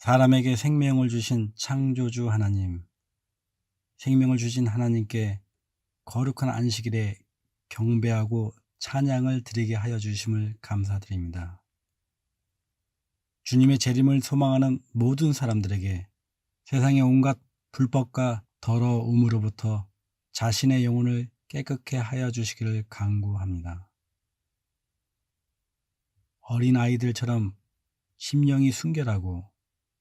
사람에게 생명을 주신 창조주 하나님, 생명을 주신 하나님께 거룩한 안식일에 경배하고 찬양을 드리게 하여 주심을 감사드립니다. 주님의 재림을 소망하는 모든 사람들에게 세상의 온갖 불법과 더러움으로부터 자신의 영혼을 깨끗게 하여 주시기를 간구합니다. 어린 아이들처럼 심령이 순결하고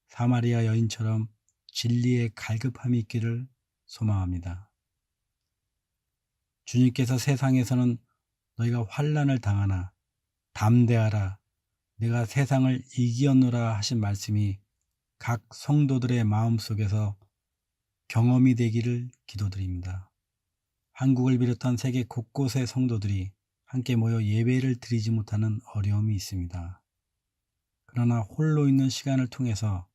사마리아 여인처럼 진리의 갈급함이 있기를 소망합니다. 주님께서 세상에서는 너희가 환난을 당하나 담대하라 내가 세상을 이기었노라 하신 말씀이 각 성도들의 마음속에서 경험이 되기를 기도드립니다. 한국을 비롯한 세계 곳곳의 성도들이 함께 모여 예배를 드리지 못하는 어려움이 있습니다. 그러나 홀로 있는 시간을 통해서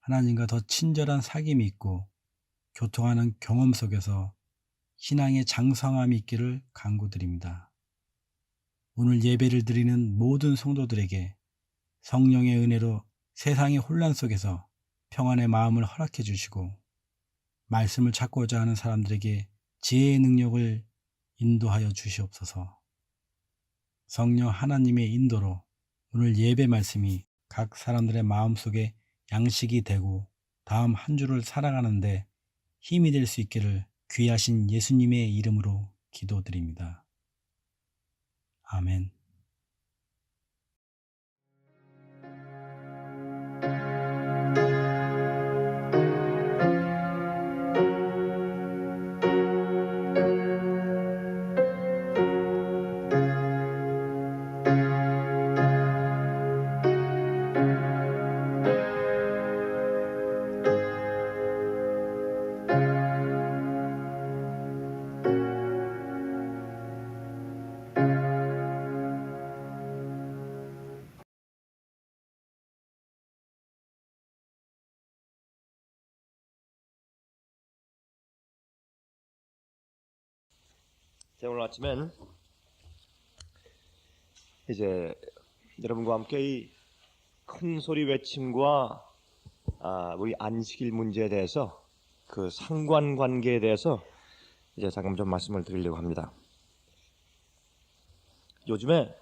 하나님과 더 친절한 사귐이 있고 교통하는 경험 속에서 신앙의 장성함이 있기를 간구드립니다. 오늘 예배를 드리는 모든 성도들에게 성령의 은혜로 세상의 혼란 속에서 평안의 마음을 허락해 주시고 말씀을 찾고자 하는 사람들에게 지혜의 능력을 인도하여 주시옵소서. 성령 하나님의 인도로 오늘 예배 말씀이 각 사람들의 마음속에 양식이 되고 다음 한 주를 살아가는데 힘이 될 수 있기를 귀하신 예수님의 이름으로 기도드립니다. 아멘. 자, 오늘 아침엔 이제 여러분과 함께 이 큰 소리 외침과 우리 안식일 문제에 대해서 그 상관관계에 대해서 이제 잠깐 좀 말씀을 드리려고 합니다. 요즘에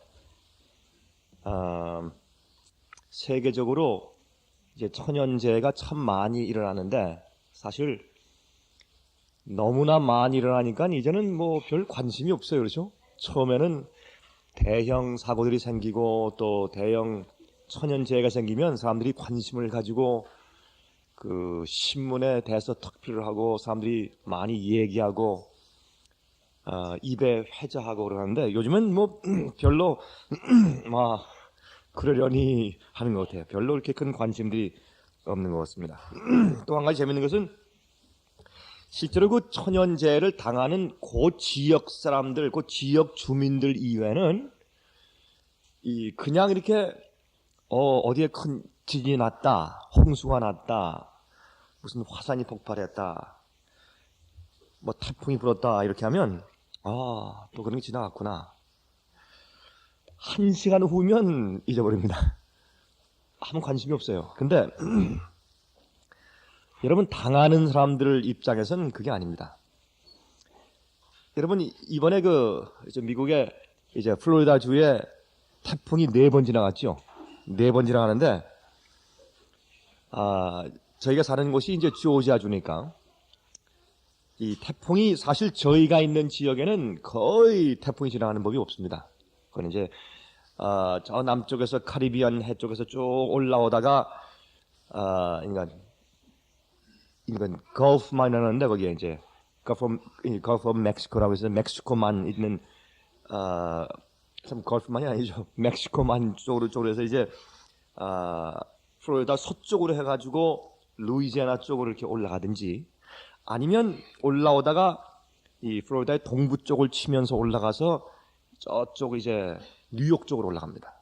세계적으로 이제 천연재해가 참 많이 일어나는데 사실 너무나 많이 일어나니까 이제는 뭐 별 관심이 없어요. 그렇죠? 처음에는 대형 사고들이 생기고 또 대형 천연재해가 생기면 사람들이 관심을 가지고 그 신문에 대해서 특필을 하고 사람들이 많이 얘기하고 입에 회자하고 그러는데 요즘은 뭐 별로 막 그러려니 하는 것 같아요. 별로 이렇게 큰 관심들이 없는 것 같습니다. 또 한 가지 재밌는 것은 실제로 그 천연재해를 당하는 그 지역 사람들, 그 지역 주민들 이외에는 그냥 이렇게 어디에 큰 지진이 났다, 홍수가 났다, 무슨 화산이 폭발했다, 뭐 태풍이 불었다 이렇게 하면 또 그런 게 지나갔구나. 1시간 후면 잊어버립니다. 아무 관심이 없어요. 근데 여러분 당하는 사람들 입장에서는 그게 아닙니다. 여러분 이번에 이제 미국의 이제 플로리다 주에 태풍이 4번 지나갔죠. 4번 지나가는데 저희가 사는 곳이 이제 조지아 주니까 이 태풍이 사실 저희가 있는 지역에는 거의 태풍이 지나가는 법이 없습니다. 그건 이제 저 남쪽에서 카리비안 해 쪽에서 쭉 올라오다가 그러니까 걸프만 하는데 거기에 이제 걸프 오브 멕시코라고 해서 멕시코만 있는 참 걸프만이 아니죠. 멕시코만 쪽으로 해서 이제 플로리다 서쪽으로 해가지고 루이지애나 쪽으로 이렇게 올라가든지 아니면 올라오다가 이 플로리다의 동부 쪽을 치면서 올라가서 저쪽 이제 뉴욕 쪽으로 올라갑니다.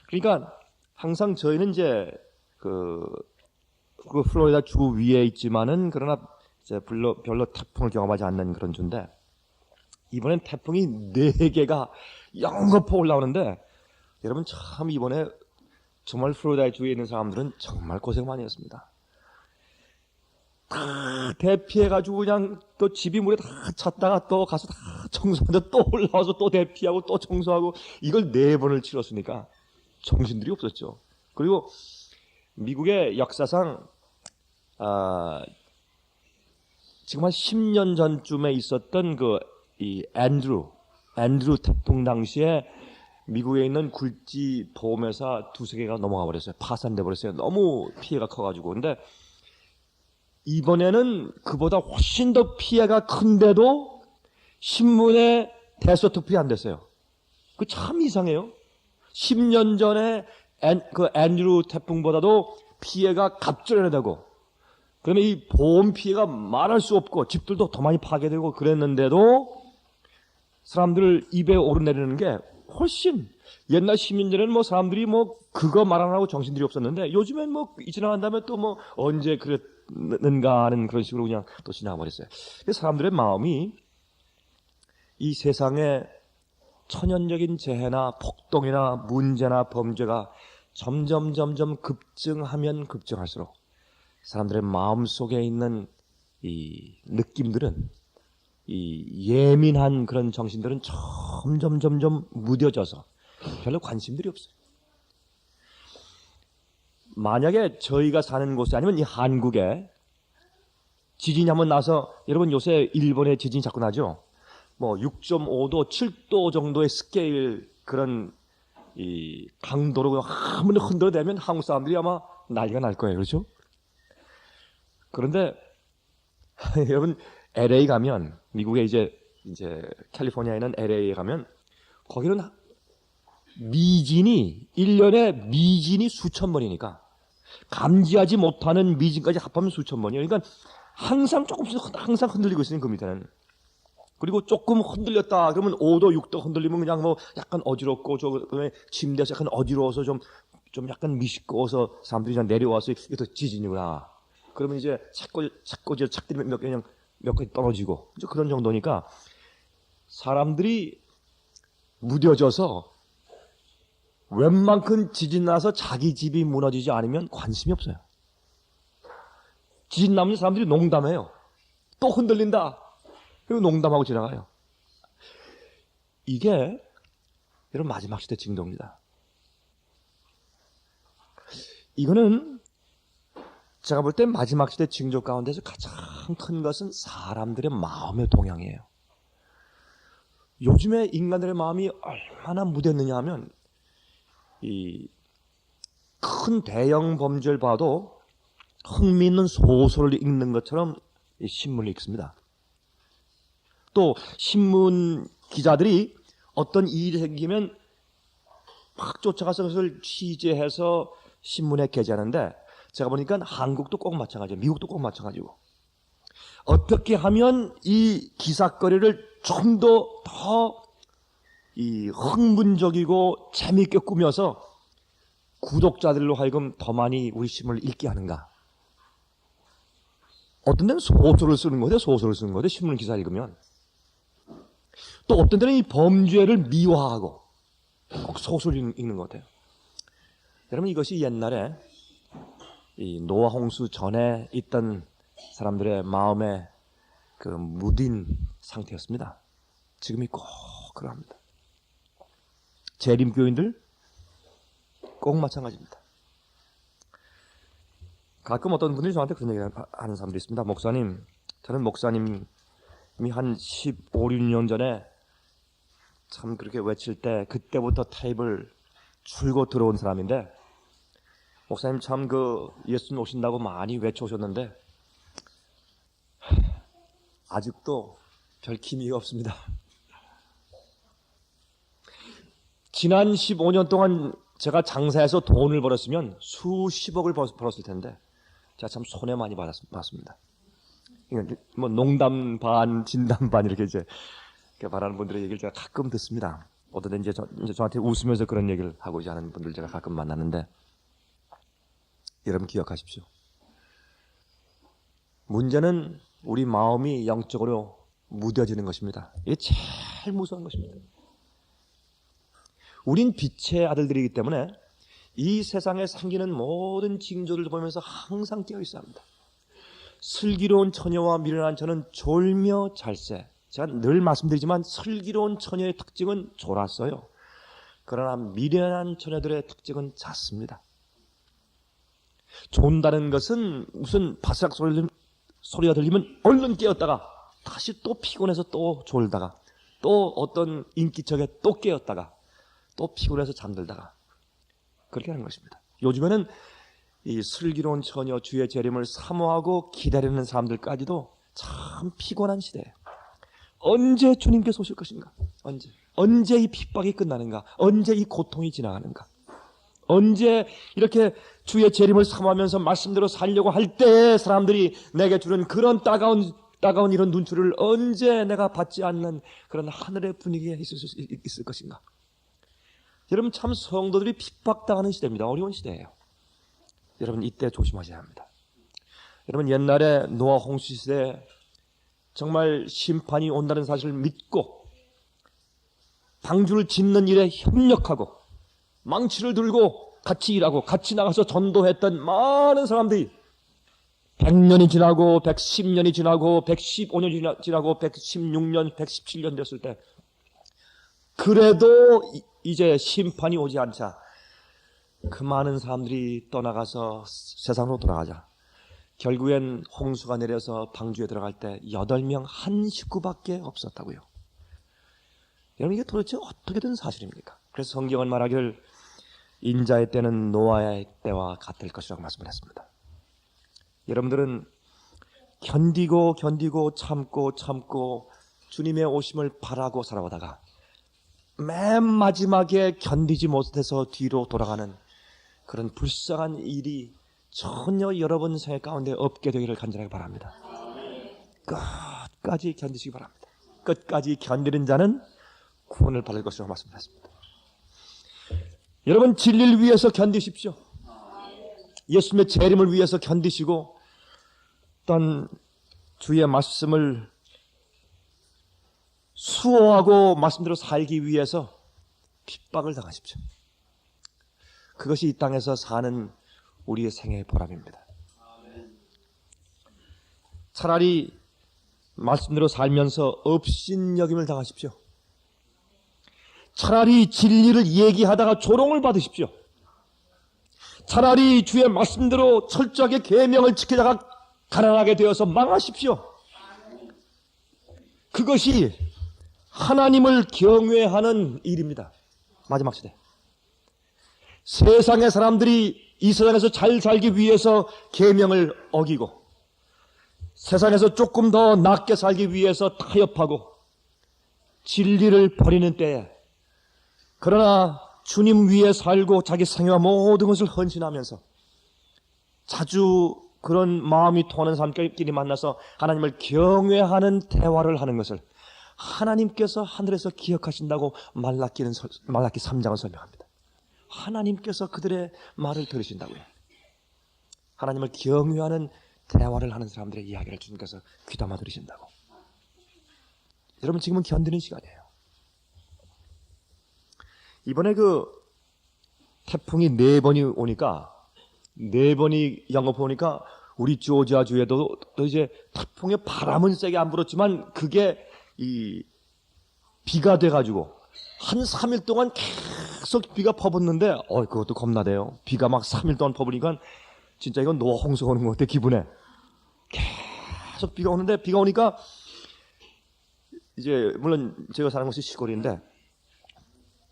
그러니까 항상 저희는 이제 그 플로리다 주 위에 있지만은 그러나 이제 별로 태풍을 경험하지 않는 그런 주인데 이번엔 태풍이 4개가 연거푸 올라오는데 여러분 참 이번에 정말 플로리다 주에 있는 사람들은 정말 고생 많이 했습니다. 다 대피해가지고 그냥 또 집이 물에 다 찼다가 또 가서 다 청소하는데 또 올라와서 또 대피하고 또 청소하고 이걸 4번을 치렀으니까 정신들이 없었죠. 그리고 미국의 역사상 지금 한 10년 전쯤에 있었던 이 앤드루 태풍 당시에 미국에 있는 굴지 보험회사 2-3개가 넘어가 버렸어요. 파산돼 버렸어요. 너무 피해가 커가지고. 근데 이번에는 그보다 훨씬 더 피해가 큰데도 신문에 대서특필이 안 됐어요. 그 참 이상해요. 10년 전에 그 앤드루 태풍보다도 피해가 갑절이나 되고 그러면 이 보험 피해가 말할 수 없고 집들도 더 많이 파괴되고 그랬는데도 사람들 입에 오르내리는 게 훨씬 옛날 10년 전에는 뭐 사람들이 뭐 그거 말 안 하고 정신들이 없었는데 요즘엔 뭐 지나간 다음에 또 뭐 언제 그랬는가 하는 그런 식으로 그냥 또 지나가 버렸어요. 사람들의 마음이 이 세상에 천연적인 재해나 폭동이나 문제나 범죄가 점점 급증하면 급증할수록 사람들의 마음 속에 있는 이 느낌들은 이 예민한 그런 정신들은 점점 무뎌져서 별로 관심들이 없어요. 만약에 저희가 사는 곳에 아니면 이 한국에 지진이 한번 나서 여러분 요새 일본에 지진이 자꾸 나죠. 뭐 6.5도, 7도 정도의 스케일 그런 이 강도로 한번 흔들어대면 한국 사람들이 아마 난리가 날 거예요. 그렇죠? 그런데 여러분 LA 가면 미국에 이제 캘리포니아에 있는 LA에 가면 거기는 미진이 1년에 미진이 수천 번이니까 감지하지 못하는 미진까지 합하면 수천 번이에요. 그러니까 항상 조금씩 항상 흔들리고 있으니 그 밑에는. 그리고 조금 흔들렸다 그러면 5도 6도 흔들리면 그냥 뭐 약간 어지럽고 그다음에 침대에서 약간 어지러워서 좀 약간 미식거워서 사람들이 그냥 내려와서 이게 더 지진이구나. 그러면 이제 책꽂이를 착들이면 몇 가지 떨어지고 이제 그런 정도니까 사람들이 무뎌져서 웬만큼 지진 나서 자기 집이 무너지지 않으면 관심이 없어요. 지진 나면 사람들이 농담해요. 또 흔들린다. 그리고 농담하고 지나가요. 이게 여러분 마지막 시대 징조입니다. 이거는 제가 볼 때 마지막 시대 징조 가운데서 가장 큰 것은 사람들의 마음의 동향이에요. 요즘에 인간들의 마음이 얼마나 무뎠느냐 하면 이 큰 대형 범죄를 봐도 흥미있는 소설을 읽는 것처럼 신문을 읽습니다. 또 신문 기자들이 어떤 일이 생기면 막 쫓아가서 그것을 취재해서 신문에 게재하는데 제가 보니까 한국도 꼭 마찬가지예요. 미국도 꼭 마찬가지고 어떻게 하면 이 기사거리를 좀 더 이 흥분적이고 재미있게 꾸며서 구독자들로 하여금 더 많이 우리 신문을 읽게 하는가. 어떤 데는 소설을 쓰는 거대 소설을 쓰는 거대 신문 기사 읽으면 또 어떤 데는 이 범죄를 미화하고 꼭 소설 읽는 것 같아요. 여러분 이것이 옛날에 이 노아 홍수 전에 있던 사람들의 마음의 그 무딘 상태였습니다. 지금이 꼭 그러합니다. 재림교인들 꼭 마찬가지입니다. 가끔 어떤 분들이 저한테 그런 얘기를 하는 사람들이 있습니다. 목사님, 저는 목사님이 한 15, 16년 전에 참 그렇게 외칠 때 그때부터 테이프를 줄곧 들어온 사람인데, 목사님 참 예수님 오신다고 많이 외쳐오셨는데 아직도 별 기미가 없습니다. 지난 15년 동안 제가 장사해서 돈을 벌었으면 수십억을 벌었을 텐데 제가 참 손해 많이 받았습니다. 뭐 농담 반, 진담 반 이렇게 말하는 분들의 얘기를 제가 가끔 듣습니다. 어떤 이제 저한테 웃으면서 그런 얘기를 하고 하는 분들 제가 가끔 만났는데, 여러분 기억하십시오. 문제는 우리 마음이 영적으로 무뎌지는 것입니다. 이게 제일 무서운 것입니다. 우린 빛의 아들들이기 때문에 이 세상에 생기는 모든 징조를 보면서 항상 깨어 있어야 합니다. 슬기로운 처녀와 미련한 처는 졸며 잘세. 제가 늘 말씀드리지만 슬기로운 처녀의 특징은 졸았어요. 그러나 미련한 처녀들의 특징은 잤습니다. 존다는 것은 무슨 바스락 소리가 들리면 얼른 깨었다가 다시 또 피곤해서 또 졸다가 또 어떤 인기척에 또 깨었다가 또 피곤해서 잠들다가 그렇게 하는 것입니다. 요즘에는 이 슬기로운 처녀 주의 재림을 사모하고 기다리는 사람들까지도 참 피곤한 시대예요. 언제 주님께서 오실 것인가? 언제 이 핍박이 끝나는가? 언제 이 고통이 지나가는가? 언제 이렇게 주의 재림을 사모하면서 말씀대로 살려고 할 때 사람들이 내게 주는 그런 따가운 이런 눈초리를 언제 내가 받지 않는 그런 하늘의 분위기에 있을 것인가? 여러분 참 성도들이 핍박당하는 시대입니다. 어려운 시대예요. 여러분 이때 조심하셔야 합니다. 여러분 옛날에 노아 홍수 시대에 정말 심판이 온다는 사실을 믿고 방주를 짓는 일에 협력하고 망치를 들고 같이 일하고 같이 나가서 전도했던 많은 사람들이 100년이 지나고 110년이 지나고 115년이 지나고 116년, 117년 됐을 때 그래도 이제 심판이 오지 않자 그 많은 사람들이 떠나가서 세상으로 돌아가자 결국엔 홍수가 내려서 방주에 들어갈 때 8명 한 식구밖에 없었다고요. 여러분 이게 도대체 어떻게 된 사실입니까? 그래서 성경은 말하기를 인자의 때는 노아의 때와 같을 것이라고 말씀을 했습니다. 여러분들은 견디고 참고 주님의 오심을 바라고 살아오다가 맨 마지막에 견디지 못해서 뒤로 돌아가는 그런 불쌍한 일이 전혀 여러분 생애 가운데 없게 되기를 간절하게 바랍니다. 끝까지 견디시기 바랍니다. 끝까지 견디는 자는 구원을 받을 것이라고 말씀드렸습니다. 여러분 진리를 위해서 견디십시오. 예수님의 재림을 위해서 견디시고 어떤 주의 말씀을 수호하고 말씀대로 살기 위해서 핍박을 당하십시오. 그것이 이 땅에서 사는 우리의 생애의 보람입니다. 차라리 말씀대로 살면서 업신여김을 당하십시오. 차라리 진리를 얘기하다가 조롱을 받으십시오. 차라리 주의 말씀대로 철저하게 계명을 지키다가 가난하게 되어서 망하십시오. 그것이 하나님을 경외하는 일입니다. 마지막 시대. 세상의 사람들이 이 세상에서 잘 살기 위해서 계명을 어기고 세상에서 조금 더 낫게 살기 위해서 타협하고 진리를 버리는 때에 그러나 주님 위에 살고 자기 생애와 모든 것을 헌신하면서 자주 그런 마음이 통하는 사람끼리 만나서 하나님을 경외하는 대화를 하는 것을 하나님께서 하늘에서 기억하신다고 말라기 3장은 설명합니다. 하나님께서 그들의 말을 들으신다고요. 하나님을 경외하는 대화를 하는 사람들의 이야기를 주님께서 귀담아 들으신다고. 여러분 지금은 견디는 시간이에요. 이번에 태풍이 4번이 오니까 4번이 양호포 오니까 우리 조지아 주에도 또 이제 태풍의 바람은 세게 안 불었지만 그게 이 비가 돼가지고 한 3일 동안 계속 비가 퍼붓는데 그것도 겁나대요. 비가 막 3일 동안 퍼부니까 진짜 이건 노아 홍수가 오는 것 같아. 기분에 계속 비가 오는데 비가 오니까 이제 물론 제가 사는 곳이 시골인데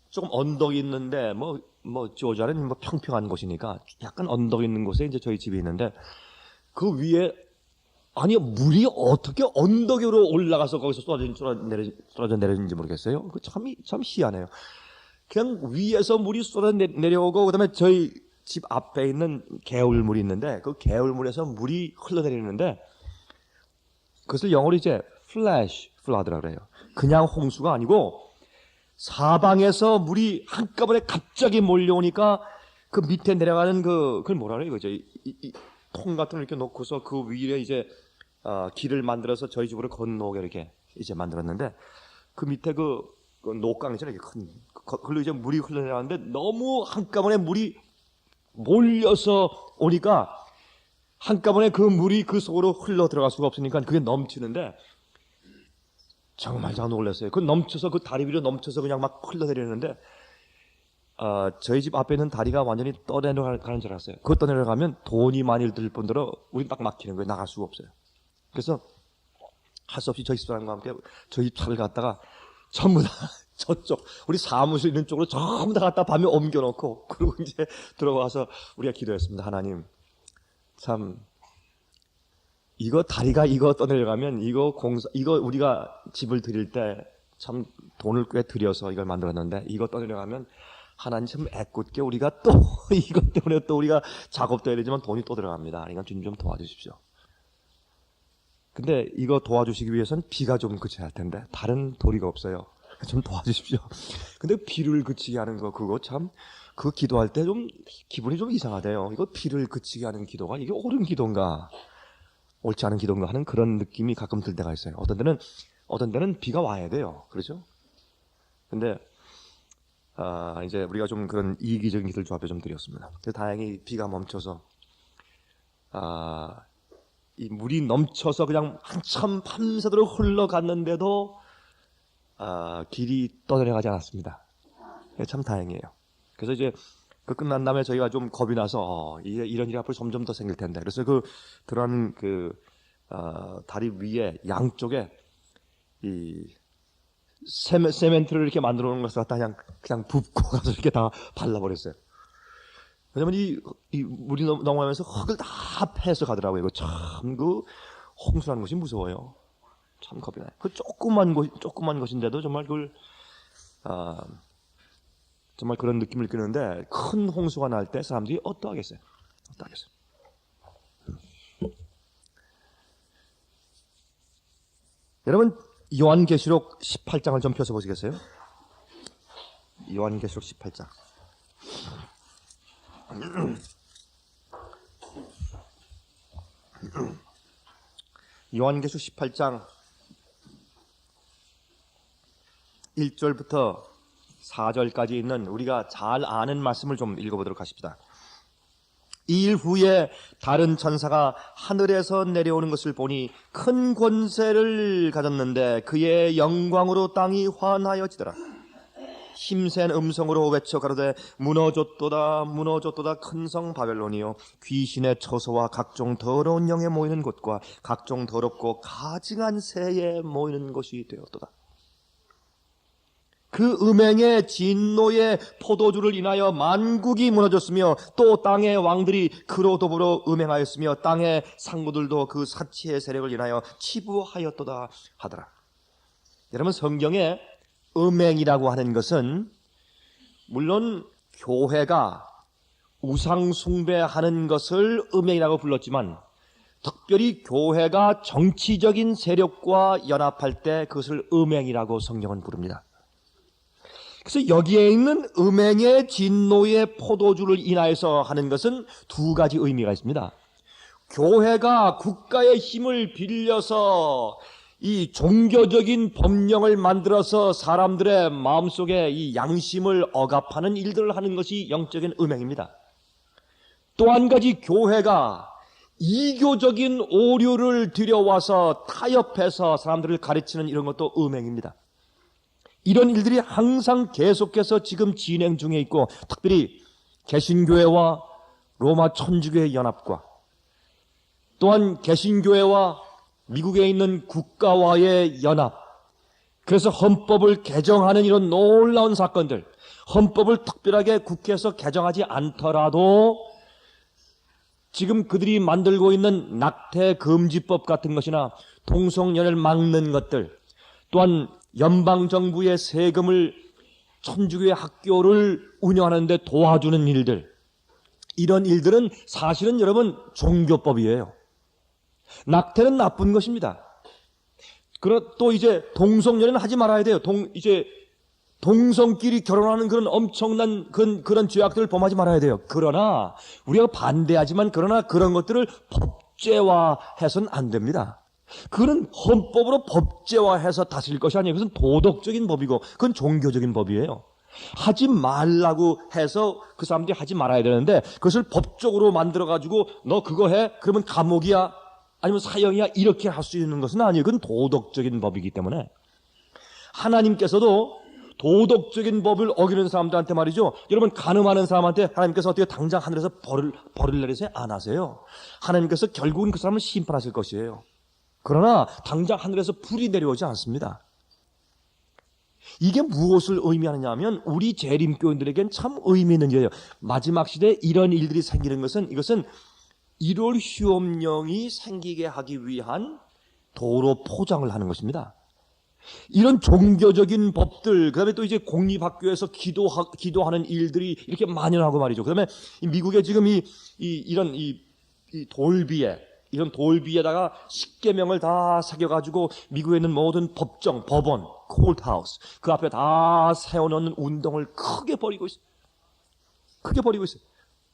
조금 언덕이 있는데 뭐 뭐 조지아는 뭐 평평한 곳이니까 약간 언덕 있는 곳에 이제 저희 집이 있는데 그 위에 아니 물이 어떻게 언덕 위로 올라가서 거기서 쏟아져 내리는지 모르겠어요. 그 참 희한해요. 그냥 위에서 물이 쏟아져 내려오고 그다음에 저희 집 앞에 있는 개울물이 있는데 그 개울물에서 물이 흘러내리는데 그것을 영어로 이제 플래시 플라드라 그래요. 그냥 홍수가 아니고 사방에서 물이 한꺼번에 갑자기 몰려오니까 그 밑에 내려가는 그걸 뭐라 그래요? 이거죠. 통 같은 걸 이렇게 놓고서 그 위에 이제 길을 만들어서 저희 집으로 건너오게 이렇게 이제 만들었는데 그 밑에 그 녹강 있잖아요. 그걸로 이제 물이 흘러내려가는데 너무 한꺼번에 물이 몰려서 오니까 한꺼번에 그 물이 그 속으로 흘러 들어갈 수가 없으니까 그게 넘치는데 정말 제가 놀랐어요. 그 넘쳐서 그 다리 위로 넘쳐서 그냥 막 흘러내리는데 저희 집 앞에 있는 다리가 완전히 떠내려가는 줄 알았어요. 그거 떠내려가면 돈이 많이 들 뿐더러 우리 딱 막히는 거예요. 나갈 수가 없어요. 그래서 할 수 없이 저희 집사람과 함께 저희 집 차를 갖다가 전부 다 저쪽 우리 사무실 있는 쪽으로 전부 다 갖다 밤에 옮겨놓고 그리고 이제 들어가서 우리가 기도했습니다. 하나님 참 이거 다리가 이거 떠내려가면 이거 우리가 집을 드릴 때 참 돈을 꽤 들여서 이걸 만들었는데 이거 떠내려가면 하나님 참 애꿎게 우리가 또 이것 때문에 또 우리가 작업도 해야 되지만 돈이 또 들어갑니다. 그러니까 주님 좀 도와주십시오. 근데 이거 도와주시기 위해서는 비가 좀 그쳐야 할 텐데 다른 도리가 없어요. 좀 도와주십시오. 근데 비를 그치게 하는 거 그거 참 그 기도할 때 좀 기분이 좀 이상하대요. 이거 비를 그치게 하는 기도가 이게 옳은 기도인가 옳지 않은 기도인가 하는 그런 느낌이 가끔 들 때가 있어요. 어떤 데는 비가 와야 돼요. 그렇죠? 근데 이제 우리가 좀 그런 이기적인 기도를 좀 앞에 좀 드렸습니다. 그래서 다행히 비가 멈춰서 이 물이 넘쳐서 그냥 한참 밤새도록 흘러갔는데도 길이 떠내려가지 않았습니다. 참 다행이에요. 그래서 이제 그 끝난 다음에 저희가 좀 겁이 나서 이런 일이 앞으로 점점 더 생길 텐데 그래서 그런 다리 위에 양쪽에 이 세멘트를 이렇게 만들어 놓은 것을 갖다 그냥 붓고 가서 이렇게 다 발라버렸어요. 왜냐면 이 물이 넘어가면서 흙을 다 패서 가더라고요. 이거 참 홍수라는 것이 무서워요. 참 겁이 나요. 그 조그만 것인데도 정말 정말 그런 느낌을 느끼는데 큰 홍수가 날 때 사람들이 어떠하겠어요? 여러분 요한계시록 18장을 좀 펴서 보시겠어요? 요한계시록 18장. 요한계시록 18장 1절부터 4절까지 있는 우리가 잘 아는 말씀을 좀 읽어보도록 하십시다. 이 일 후에 다른 천사가 하늘에서 내려오는 것을 보니 큰 권세를 가졌는데 그의 영광으로 땅이 환하여지더라. 힘센 음성으로 외쳐 가로되 무너졌도다 무너졌도다 큰 성 바벨론이요 귀신의 처소와 각종 더러운 영에 모이는 곳과 각종 더럽고 가증한 새에 모이는 곳이 되었도다. 그 음행의 진노의 포도주를 인하여 만국이 무너졌으며 또 땅의 왕들이 그로 더불어 음행하였으며 땅의 상무들도 그 사치의 세력을 인하여 치부하였도다 하더라. 여러분 성경에 음행이라고 하는 것은 물론 교회가 우상 숭배하는 것을 음행이라고 불렀지만 특별히 교회가 정치적인 세력과 연합할 때 그것을 음행이라고 성경은 부릅니다. 그래서 여기에 있는 음행의 진노의 포도주를 인하여서 하는 것은 두 가지 의미가 있습니다. 교회가 국가의 힘을 빌려서 이 종교적인 법령을 만들어서 사람들의 마음속에 이 양심을 억압하는 일들을 하는 것이 영적인 음행입니다. 또 한 가지 교회가 이교적인 오류를 들여와서 타협해서 사람들을 가르치는 이런 것도 음행입니다. 이런 일들이 항상 계속해서 지금 진행 중에 있고 특별히 개신교회와 로마 천주교의 연합과 또한 개신교회와 미국에 있는 국가와의 연합 그래서 헌법을 개정하는 이런 놀라운 사건들, 헌법을 특별하게 국회에서 개정하지 않더라도 지금 그들이 만들고 있는 낙태금지법 같은 것이나 동성연애를 막는 것들, 또한 연방정부의 세금을 천주교의 학교를 운영하는 데 도와주는 일들, 이런 일들은 사실은 여러분 종교법이에요. 낙태는 나쁜 것입니다. 또 이제 동성연애는 하지 말아야 돼요. 이제 동성끼리 결혼하는 그런 엄청난 그런 죄악들을 범하지 말아야 돼요. 그러나 우리가 반대하지만 그러나 그런 것들을 법제화해서는 안 됩니다. 그건 헌법으로 법제화해서 다스릴 것이 아니에요. 그것은 도덕적인 법이고 그건 종교적인 법이에요. 하지 말라고 해서 그 사람들이 하지 말아야 되는데 그것을 법적으로 만들어가지고 너 그거 해? 그러면 감옥이야? 아니면 사형이야? 이렇게 할 수 있는 것은 아니에요. 그건 도덕적인 법이기 때문에 하나님께서도 도덕적인 법을 어기는 사람들한테 말이죠. 여러분 간음하는 사람한테 하나님께서 어떻게 당장 하늘에서 벌을 내리세요? 안 하세요. 하나님께서 결국은 그 사람을 심판하실 것이에요. 그러나 당장 하늘에서 불이 내려오지 않습니다. 이게 무엇을 의미하느냐 하면 우리 재림교인들에겐 참 의미 있는 일이에요. 마지막 시대에 이런 일들이 생기는 것은 이것은 1월 휴업령이 생기게 하기 위한 도로 포장을 하는 것입니다. 이런 종교적인 법들, 그 다음에 또 이제 공립학교에서 기도하는 일들이 이렇게 만연하고 말이죠. 그 다음에 미국에 지금 이런 이런 돌비에다가 10계명을 다 새겨가지고 미국에 있는 모든 법원, 콜트하우스, 그 앞에 다 세워놓는 운동을 크게 벌이고 있어요.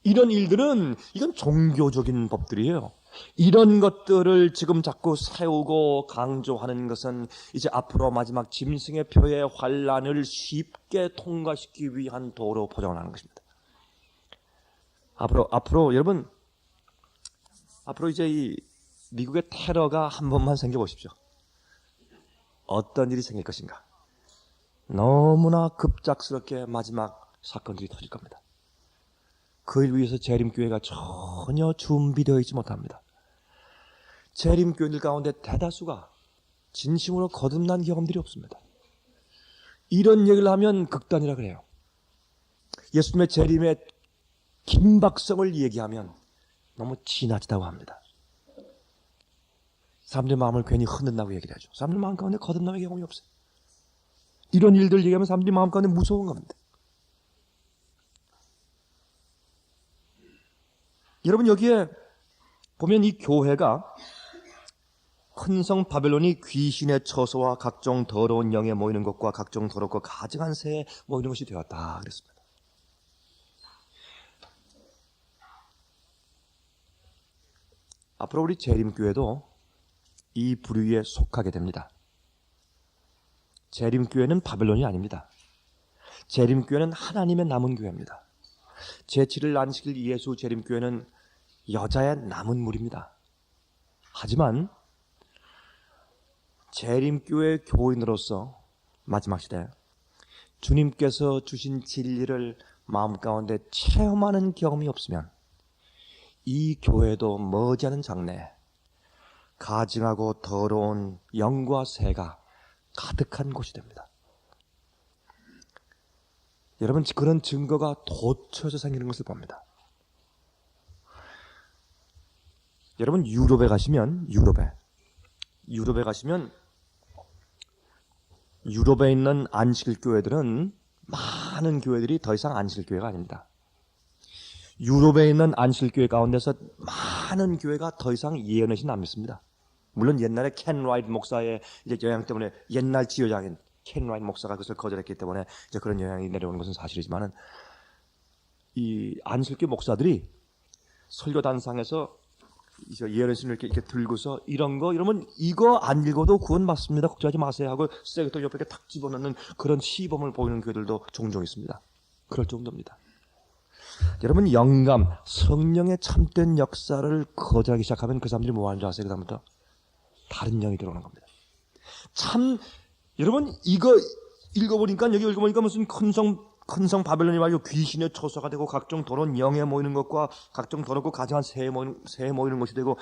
이런 일들은 이건 종교적인 법들이에요. 이런 것들을 지금 자꾸 세우고 강조하는 것은 이제 앞으로 마지막 짐승의 표의 환란을 쉽게 통과시키기 위한 도로 포장을 하는 것입니다. 앞으로 여러분, 앞으로 이제 이 미국의 테러가 한 번만 생겨보십시오. 어떤 일이 생길 것인가? 너무나 급작스럽게 마지막 사건들이 터질 겁니다. 그 일 위해서 재림교회가 전혀 준비되어 있지 못합니다. 재림교인들 가운데 대다수가 진심으로 거듭난 경험들이 없습니다. 이런 얘기를 하면 극단이라 그래요. 예수님의 재림의 긴박성을 얘기하면 너무 지나치다고 합니다. 사람들의 마음을 괜히 흔든다고 얘기를 하죠. 사람들 마음 가운데 거듭남의 경험이 없어요. 이런 일들 얘기하면 사람들이 마음 가운데 무서운 겁니다. 여러분 여기에 보면 이 교회가 큰 성 바벨론이 귀신의 처소와 각종 더러운 영에 모이는 것과 각종 더럽고 가증한 새에 모이는 것이 되었다 그랬습니다. 앞으로 우리 재림교회도 이 부류에 속하게 됩니다. 재림교회는 바벨론이 아닙니다. 재림교회는 하나님의 남은 교회입니다. 제7일 안식일 예수 재림교회는 여자의 남은 물입니다. 하지만 재림교회 교인으로서 마지막 시대 주님께서 주신 진리를 마음 가운데 체험하는 경험이 없으면 이 교회도 머지않은 장래에 가증하고 더러운 영과 새가 가득한 곳이 됩니다. 여러분 그런 증거가 도처에서 생기는 것을 봅니다. 여러분 유럽에 가시면 유럽에 있는 안식일 교회들은 많은 교회들이 더 이상 안식일 교회가 아닙니다. 유럽에 있는 안식일 교회 가운데서 많은 교회가 더 이상 예언의신 안 믿습니다. 물론 옛날에 켄 라이트 목사의 이제 영향 때문에 옛날 지효자인 켄 라이트 목사가 그것을 거절했기 때문에 이제 그런 영향이 내려오는 것은 사실이지만은 이 안식일 교회 목사들이 설교단상에서 이제 예언의신을 이렇게 들고서 이러면 이거 안 읽어도 구원 받습니다. 걱정하지 마세요 하고 쐐기도 옆에 탁 집어넣는 그런 시범을 보이는 교회들도 종종 있습니다. 그럴 정도입니다. 여러분 영감, 성령의 참된 역사를 거절하기 시작하면 그 사람들이 뭐 하는 줄 아세요? 그 다음부터 다른 영이 들어오는 겁니다. 참 여러분 이거 읽어보니까 무슨 큰성 바벨론이 말이죠. 귀신의 처소가 되고 각종 더러운 영에 모이는 것과 각종 더럽고 가증한 새에 모이는 것이 되고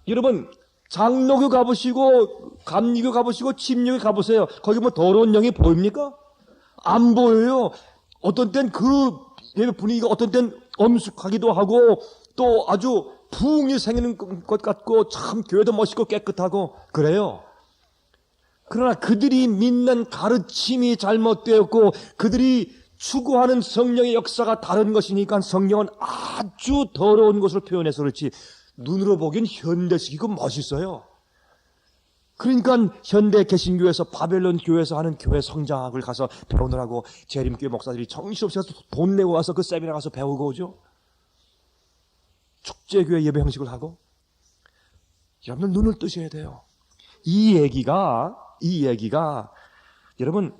여러분 장로교 가보시고 감리교 가보시고 침례교 가보세요. 거기 뭐 더러운 영이 보입니까? 안 보여요. 어떤 땐 그 예배 분위기가 어떤 땐 엄숙하기도 하고 또 아주 부흥이 생기는 것 같고 참 교회도 멋있고 깨끗하고 그래요. 그러나 그들이 믿는 가르침이 잘못되었고 그들이 추구하는 성령의 역사가 다른 것이니까 성령은 아주 더러운 것을 표현해서 그렇지 눈으로 보기엔 현대식이고 멋있어요. 그러니까 현대 개신교에서 바벨론 교회에서 하는 교회 성장학을 가서 배우느라고 재림교회 목사들이 정신없이 가서 돈 내고 와서 그 세미나 가서 배우고 오죠. 축제교회 예배 형식을 하고. 여러분 눈을 뜨셔야 돼요. 이 얘기가 여러분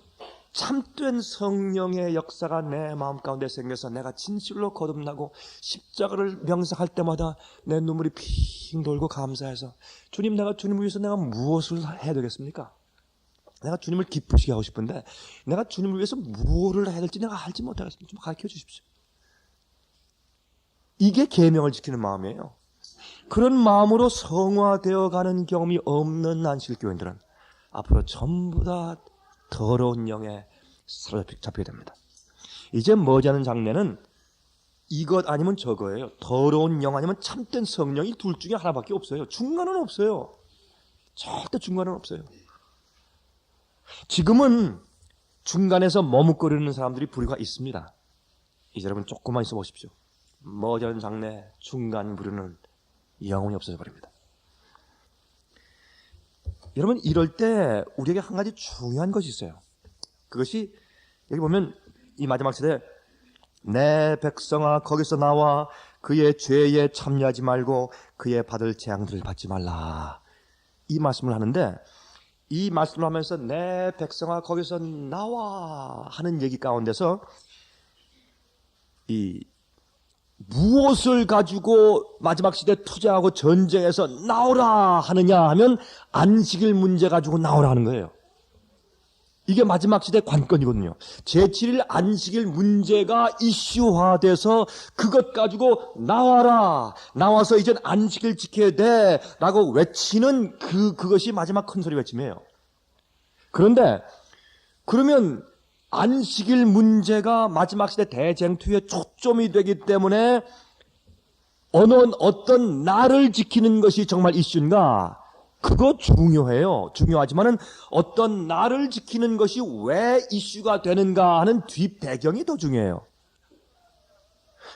참된 성령의 역사가 내 마음 가운데 생겨서 내가 진실로 거듭나고 십자가를 명상할 때마다 내 눈물이 핑 돌고 감사해서 주님 내가 주님을 위해서 내가 무엇을 해야 되겠습니까? 내가 주님을 기쁘시게 하고 싶은데 내가 주님을 위해서 무엇을 해야 될지 내가 알지 못하겠습니다. 좀 가르쳐 주십시오. 이게 계명을 지키는 마음이에요. 그런 마음으로 성화되어 가는 경험이 없는 안식교인들은 앞으로 전부 다 더러운 영에 사로잡히게 됩니다. 이제 머지않은 장래는 이것 아니면 저거예요. 더러운 영 아니면 참된 성령이 둘 중에 하나밖에 없어요. 중간은 없어요. 절대 중간은 없어요. 지금은 중간에서 머뭇거리는 사람들이 부류가 있습니다. 이제 여러분 조금만 있어 보십시오. 머지않은 장래 중간 부류는 영원히 없어져 버립니다. 여러분 이럴 때 우리에게 한 가지 중요한 것이 있어요. 그것이 여기 보면 이 마지막 시대에 내 백성아 거기서 나와 그의 죄에 참여하지 말고 그의 받을 재앙들을 받지 말라. 이 말씀을 하는데 이 말씀을 하면서 내 백성아 거기서 나와 하는 얘기 가운데서 이 무엇을 가지고 마지막 시대에 투자하고 전쟁에서 나오라 하느냐 하면 안식일 문제 가지고 나오라 하는 거예요. 이게 마지막 시대 관건이거든요. 제7일 안식일 문제가 이슈화돼서 그것 가지고 나와라. 나와서 이젠 안식일 지켜야 돼. 라고 외치는 그것이 마지막 큰소리 외침이에요. 그런데 그러면 안식일 문제가 마지막 시대 대쟁투의 초점이 되기 때문에 어떤 날을 지키는 것이 정말 이슈인가? 그거 중요해요. 중요하지만은 어떤 날을 지키는 것이 왜 이슈가 되는가 하는 뒷배경이 더 중요해요.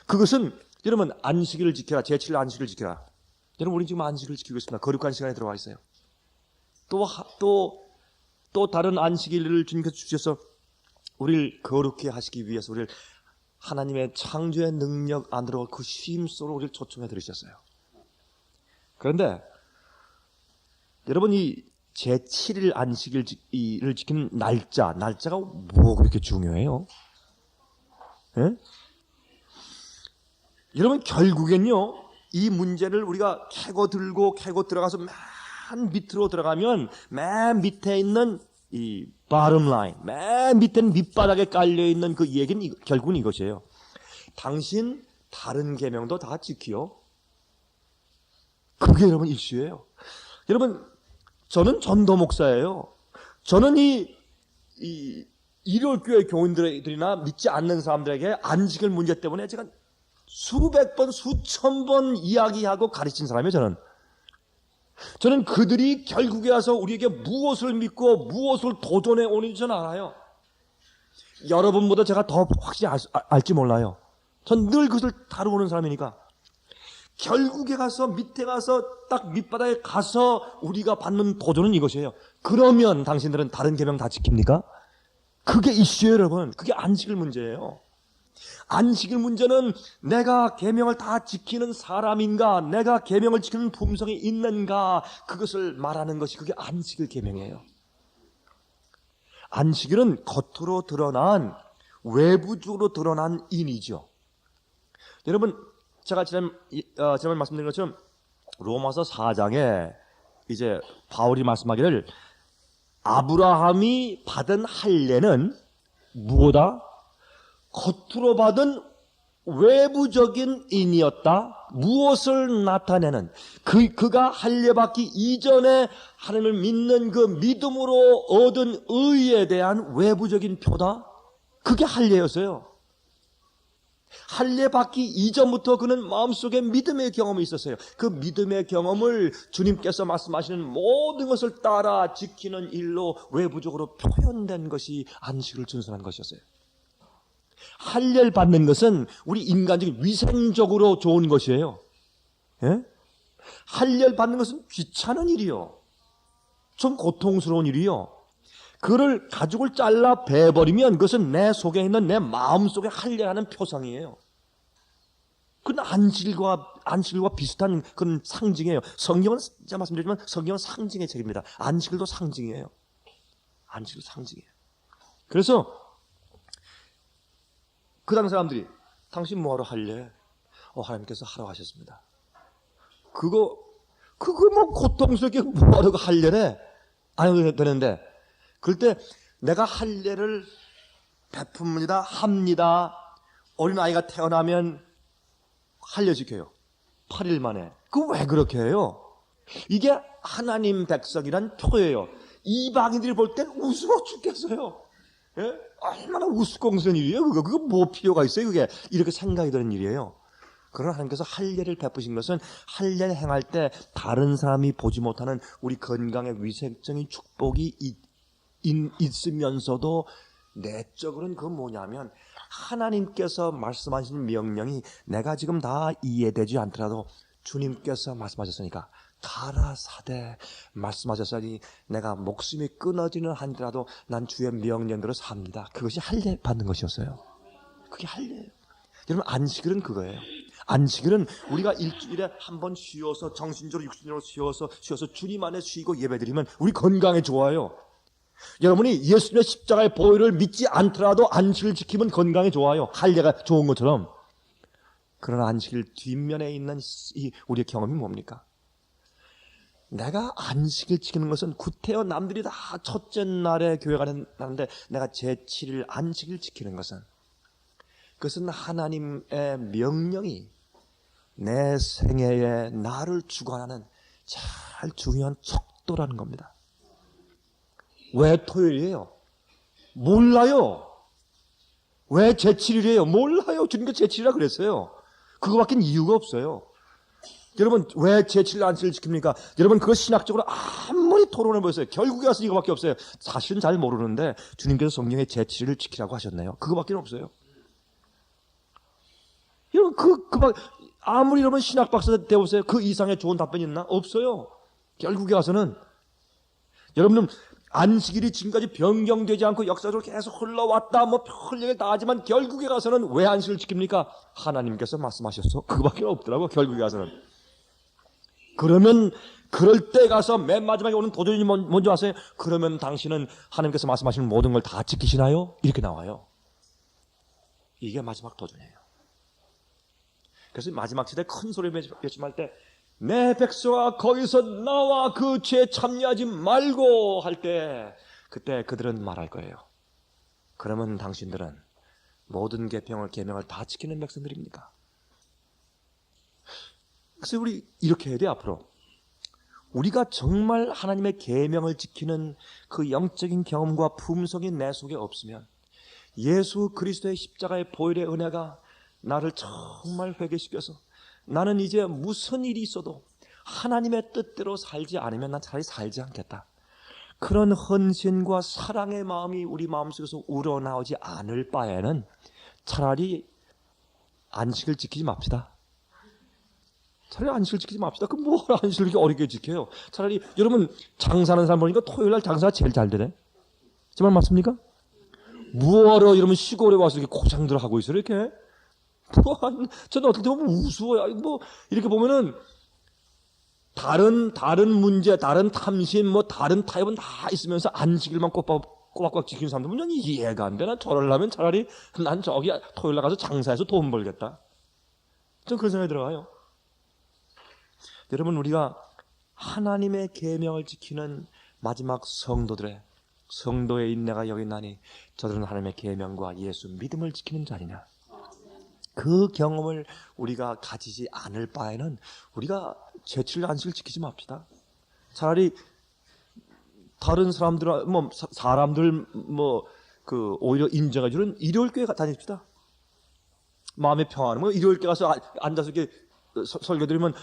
그것은 여러분 안식일을 지켜라. 제7일 안식일을 지켜라. 여러분 우리 지금 안식일을 지키고 있습니다. 거룩한 시간에 들어가 있어요. 또 다른 안식일을 주님께서 주셔서 우리를 거룩히 하시기 위해서 우리를 하나님의 창조의 능력 안으로 그 쉼 속으로 우리를 초청해 들으셨어요. 그런데 여러분 이 제7일 안식일을 지키는 날짜가 뭐 그렇게 중요해요? 예? 여러분 결국엔요 이 문제를 우리가 캐고 들어가서 맨 밑으로 들어가면 맨 밑에 있는 이 bottom line, 맨 밑에는 밑바닥에 깔려있는 그 얘기는 결국은 이것이에요. 당신 다른 계명도 다 지키요. 그게 여러분 이슈예요. 여러분 저는 전도 목사예요. 저는 이 일요일교회 교인들이나 믿지 않는 사람들에게 안식일 문제 때문에 제가 수백 번, 수천 번 이야기하고 가르친 사람이에요. 저는 그들이 결국에 와서 우리에게 무엇을 믿고 무엇을 도전해 오는지 저는 알아요. 여러분보다 제가 더 확실히 알지 몰라요. 전 늘 그것을 다루는 사람이니까. 결국에 가서 밑에 가서 딱 밑바닥에 가서 우리가 받는 도전은 이것이에요. 그러면 당신들은 다른 계명 다 지킵니까? 그게 이슈예요, 여러분. 그게 안식일 문제예요. 안식일 문제는 내가 계명을 다 지키는 사람인가, 내가 계명을 지키는 품성이 있는가, 그것을 말하는 것이 그게 안식일 계명이에요. 안식일은 겉으로 드러난, 외부적으로 드러난 인이죠. 여러분 제가 지난번에 말씀드린 것처럼 로마서 4장에 이제 바울이 말씀하기를 아브라함이 받은 할례는 무엇이다? 겉으로 받은 외부적인 인이었다. 무엇을 나타내는 그가 할례받기 이전에 하나님을 믿는 그 믿음으로 얻은 의에 대한 외부적인 표다. 그게 할례였어요. 할례받기 이전부터 그는 마음속에 믿음의 경험이 있었어요. 그 믿음의 경험을 주님께서 말씀하시는 모든 것을 따라 지키는 일로 외부적으로 표현된 것이 안식을 준수한 것이었어요. 할례를 받는 것은 우리 인간적인 위생적으로 좋은 것이에요. 예? 할례를 받는 것은 귀찮은 일이요. 좀 고통스러운 일이요. 그를 가죽을 잘라 베버리면 그것은 내 속에 있는 내 마음속에 할례하는 표상이에요. 그건 안식일과 비슷한 그런 상징이에요. 성경은 제가 말씀드리지만 성경은 상징의 책입니다. 안식일도 상징이에요. 안식일도 상징이에요. 그래서 그 당시 사람들이 당신 뭐하러 할래? 하나님께서 하라고 하셨습니다. 그거 뭐 고통스럽게 뭐하러 할래래? 안 해도 되는데 그럴 때 내가 할례를 베풉니다. 합니다. 어린아이가 태어나면 할례 지켜요. 8일 만에. 그거 왜 그렇게 해요? 이게 하나님 백성이란 표예요. 이방인들이 볼 땐 우스워 죽겠어요. 예? 얼마나 우스꽝스러운 일이에요. 그거 뭐 필요가 있어요. 그게 이렇게 생각이 드는 일이에요. 그러나 하나님께서 할례를 베푸신 것은 할례를 행할 때 다른 사람이 보지 못하는 우리 건강의 위생적인 축복이 있으면서도 내적으로는 그건 뭐냐면 하나님께서 말씀하신 명령이 내가 지금 다 이해되지 않더라도 주님께서 말씀하셨으니까 가라사대 말씀하셨으니 내가 목숨이 끊어지는 한이라도 난 주의 명령대로 삽니다. 그것이 할례 받는 것이었어요. 그게 할례예요. 여러분 안식일은 그거예요. 안식일은 우리가 일주일에 한 번 쉬어서 정신적으로 육신적으로 쉬어서 주님 안에 쉬고 예배드리면 우리 건강에 좋아요. 여러분이 예수님의 십자가의 보혈을 믿지 않더라도 안식을 지키면 건강에 좋아요. 할례가 좋은 것처럼. 그러나 안식일 뒷면에 있는 이 우리의 경험이 뭡니까? 내가 안식일 지키는 것은 구태여 남들이 다 첫째 날에 교회 가는데 내가 제7일 안식일 지키는 것은 그것은 하나님의 명령이 내 생애에 나를 주관하는 제일 중요한 척도라는 겁니다. 왜 토요일이에요? 몰라요. 왜 제7일이에요? 몰라요. 주님께서 제7일이라 그랬어요. 그거밖에 이유가 없어요. 여러분 왜 제7일 안식일을 지킵니까? 여러분 그거 신학적으로 아무리 토론해 보세요. 결국에 와서 이거밖에 없어요. 사실은 잘 모르는데 주님께서 성경에 제7일을 지키라고 하셨네요. 그거밖에 없어요. 여러분 아무리 여러분 신학 박사 되보세요. 그 이상의 좋은 답변이 있나? 없어요. 결국에 와서는 여러분은 안식일이 지금까지 변경되지 않고 역사적으로 계속 흘러왔다 별 얘기를 다 하지만 결국에 가서는 왜 안식일을 지킵니까? 하나님께서 말씀하셨어. 그거밖에 없더라고. 결국에 가서는. 그러면 그럴 때 가서 맨 마지막에 오는 도전이 뭔지 아세요? 그러면 당신은 하나님께서 말씀하시는 모든 걸 다 지키시나요? 이렇게 나와요. 이게 마지막 도전이에요. 그래서 마지막 시대 큰 소리를 외침할 때 내 백성아 거기서 나와 그 죄 참여하지 말고 할 때 그때 그들은 말할 거예요. 그러면 당신들은 모든 계명을 다 지키는 백성들입니까? 그래서 우리 이렇게 해야 돼. 앞으로 우리가 정말 하나님의 계명을 지키는 그 영적인 경험과 품성이 내 속에 없으면 예수 그리스도의 십자가의 보혈의 은혜가 나를 정말 회개시켜서 나는 이제 무슨 일이 있어도 하나님의 뜻대로 살지 않으면 난 차라리 살지 않겠다. 그런 헌신과 사랑의 마음이 우리 마음속에서 우러나오지 않을 바에는 차라리 안식을 지키지 맙시다. 차라리 안식을 지키지 맙시다. 그럼 뭐 안식을 이렇게 어렵게 지켜요? 차라리 여러분 장사하는 사람 보니까 토요일날 장사가 제일 잘 되네. 정말 맞습니까? 뭐하러 여러분 시골에 와서 이렇게 고장들 하고 있어요 이렇게? 저는 어떻게 보면 우스워요. 뭐 이렇게 보면은 다른 문제, 다른 탐심, 다른 타협은 다 있으면서 안식일만 꼬박꼬박 지키는 사람들 보면 이해가 안 돼. 난 저러려면 차라리 난 저기 토요일 나가서 장사해서 돈 벌겠다. 전 그런 생각이 들어가요. 여러분 우리가 하나님의 계명을 지키는 마지막 성도의 인내가 여기 있나니 저들은 하나님의 계명과 예수 믿음을 지키는 자리냐. 그 경험을 우리가 가지지 않을 바에는 우리가 제7일 안식을 지키지 맙시다. 차라리 다른 사람들, 사람들, 오히려 인정해주는 일요일교회 다닙시다. 마음의 평안은 일요일교회 가서 앉아서 이렇게 설교 드리면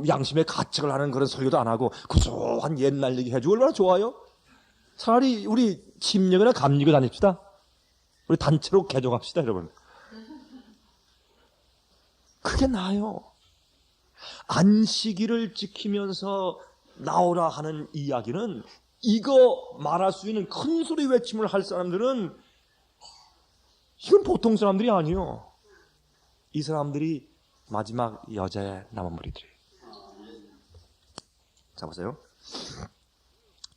양심의 가책을 하는 그런 설교도 안 하고 구수한 옛날 얘기 해주고 얼마나 좋아요? 차라리 우리 침례교나 감리교 다닙시다. 우리 단체로 개종합시다, 여러분. 그게 나아요. 안식일을 지키면서 나오라 하는 이야기는 이거 말할 수 있는 큰 소리 외침을 할 사람들은 이건 보통 사람들이 아니요. 이 사람들이 마지막 여자의 남은 무리들이. 자, 보세요.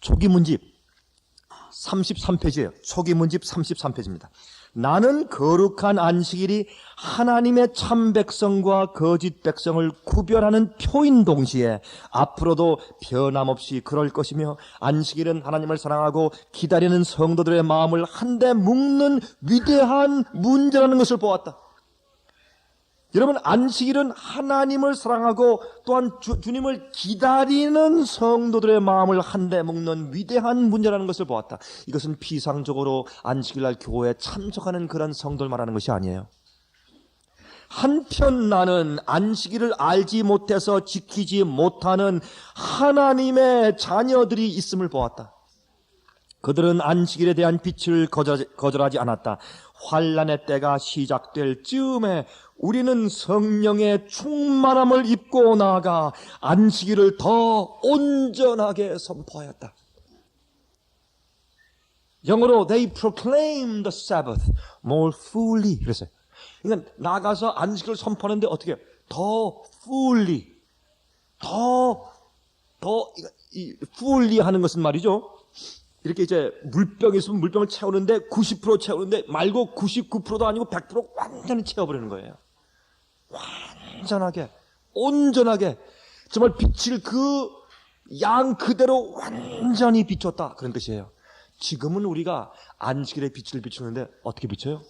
초기 문집 33페이지예요. 초기 문집 33페이지입니다. 나는 거룩한 안식일이 하나님의 참 백성과 거짓 백성을 구별하는 표인 동시에 앞으로도 변함없이 그럴 것이며, 안식일은 하나님을 사랑하고 기다리는 성도들의 마음을 한데 묶는 위대한 문제라는 것을 보았다. 여러분, 안식일은 하나님을 사랑하고 또한 주님을 기다리는 성도들의 마음을 한데 묶는 위대한 문제라는 것을 보았다. 이것은 피상적으로 안식일날 교회에 참석하는 그런 성도를 말하는 것이 아니에요. 한편 나는 안식일을 알지 못해서 지키지 못하는 하나님의 자녀들이 있음을 보았다. 그들은 안식일에 대한 빛을 거절하지 않았다. 환난의 때가 시작될 즈음에 우리는 성령의 충만함을 입고 나아가 안식일을 더 온전하게 선포하였다. 영어로 they proclaim the Sabbath more fully 그랬어요. 그러니까 나가서 안식일을 선포하는데 어떻게 해요? 더 fully, fully 하는 것은 말이죠. 이렇게 이제 물병이 있으면 물병을 채우는데 90% 채우는데 말고 99%도 아니고 100% 완전히 채워버리는 거예요. 완전하게, 온전하게, 정말 빛을 그 양 그대로 완전히 비췄다. 그런 뜻이에요. 지금은 우리가 안식일에 빛을 비추는데 어떻게 비춰요?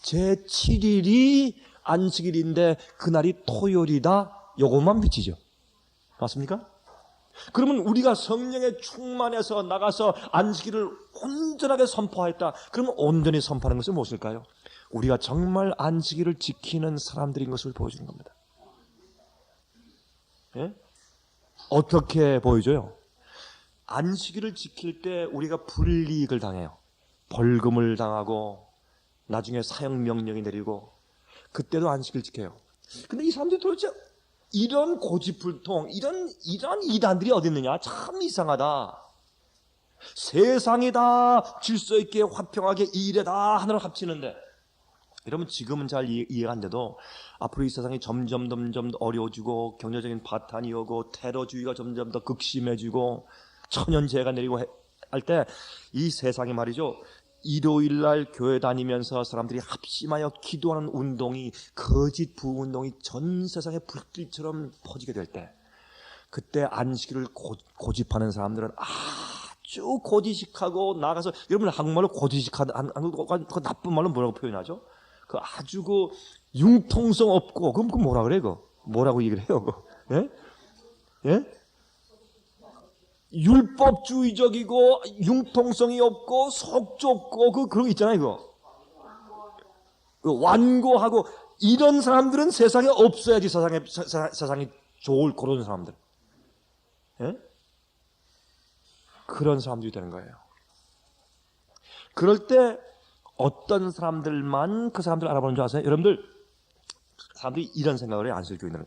제7일이 안식일인데 그날이 토요일이다. 요것만 비치죠. 맞습니까? 그러면 우리가 성령에 충만해서 나가서 안식일을 온전하게 선포하였다. 그러면 온전히 선포하는 것은 무엇일까요? 우리가 정말 안식일을 지키는 사람들인 것을 보여주는 겁니다. 예? 어떻게 보여줘요? 안식일을 지킬 때 우리가 불이익을 당해요. 벌금을 당하고 나중에 사형명령이 내리고, 그때도 안식일 지켜요. 근데 이 사람들이 도대체 이런 고집불통, 이런 이단들이 어디 있느냐? 참 이상하다. 세상이 다 질서 있게 화평하게 이 일에 다 하나로 합치는데, 여러분 지금은 잘 이해가 안 돼도 앞으로 이 세상이 점점 어려워지고 경제적인 파탄이 오고 테러주의가 점점 더 극심해지고 천연재해가 내리고 할 때 이 세상이 말이죠, 일요일날 교회 다니면서 사람들이 합심하여 기도하는 운동이, 거짓 부운동이 전 세상에 불길처럼 퍼지게 될 때, 그때 안식일을 고집하는 사람들은 아주 고지식하고 나가서, 여러분 한국말로 고지식하는, 그 나쁜 말로 뭐라고 표현하죠? 그 아주 그 융통성 없고, 그럼 그 뭐라 그래? 뭐라고 얘기를 해요? 예? 예? 율법주의적이고 융통성이 없고 속 좁고 그런 거 있잖아요. 완고하고 이런 사람들은 세상에 없어야지 세상이 좋을 그런 사람들. 예? 그런 사람들이 되는 거예요. 그럴 때 어떤 사람들만 그 사람들 알아보는 줄 아세요? 여러분들, 사람들이 이런 생각을 해요. 안식일교인들은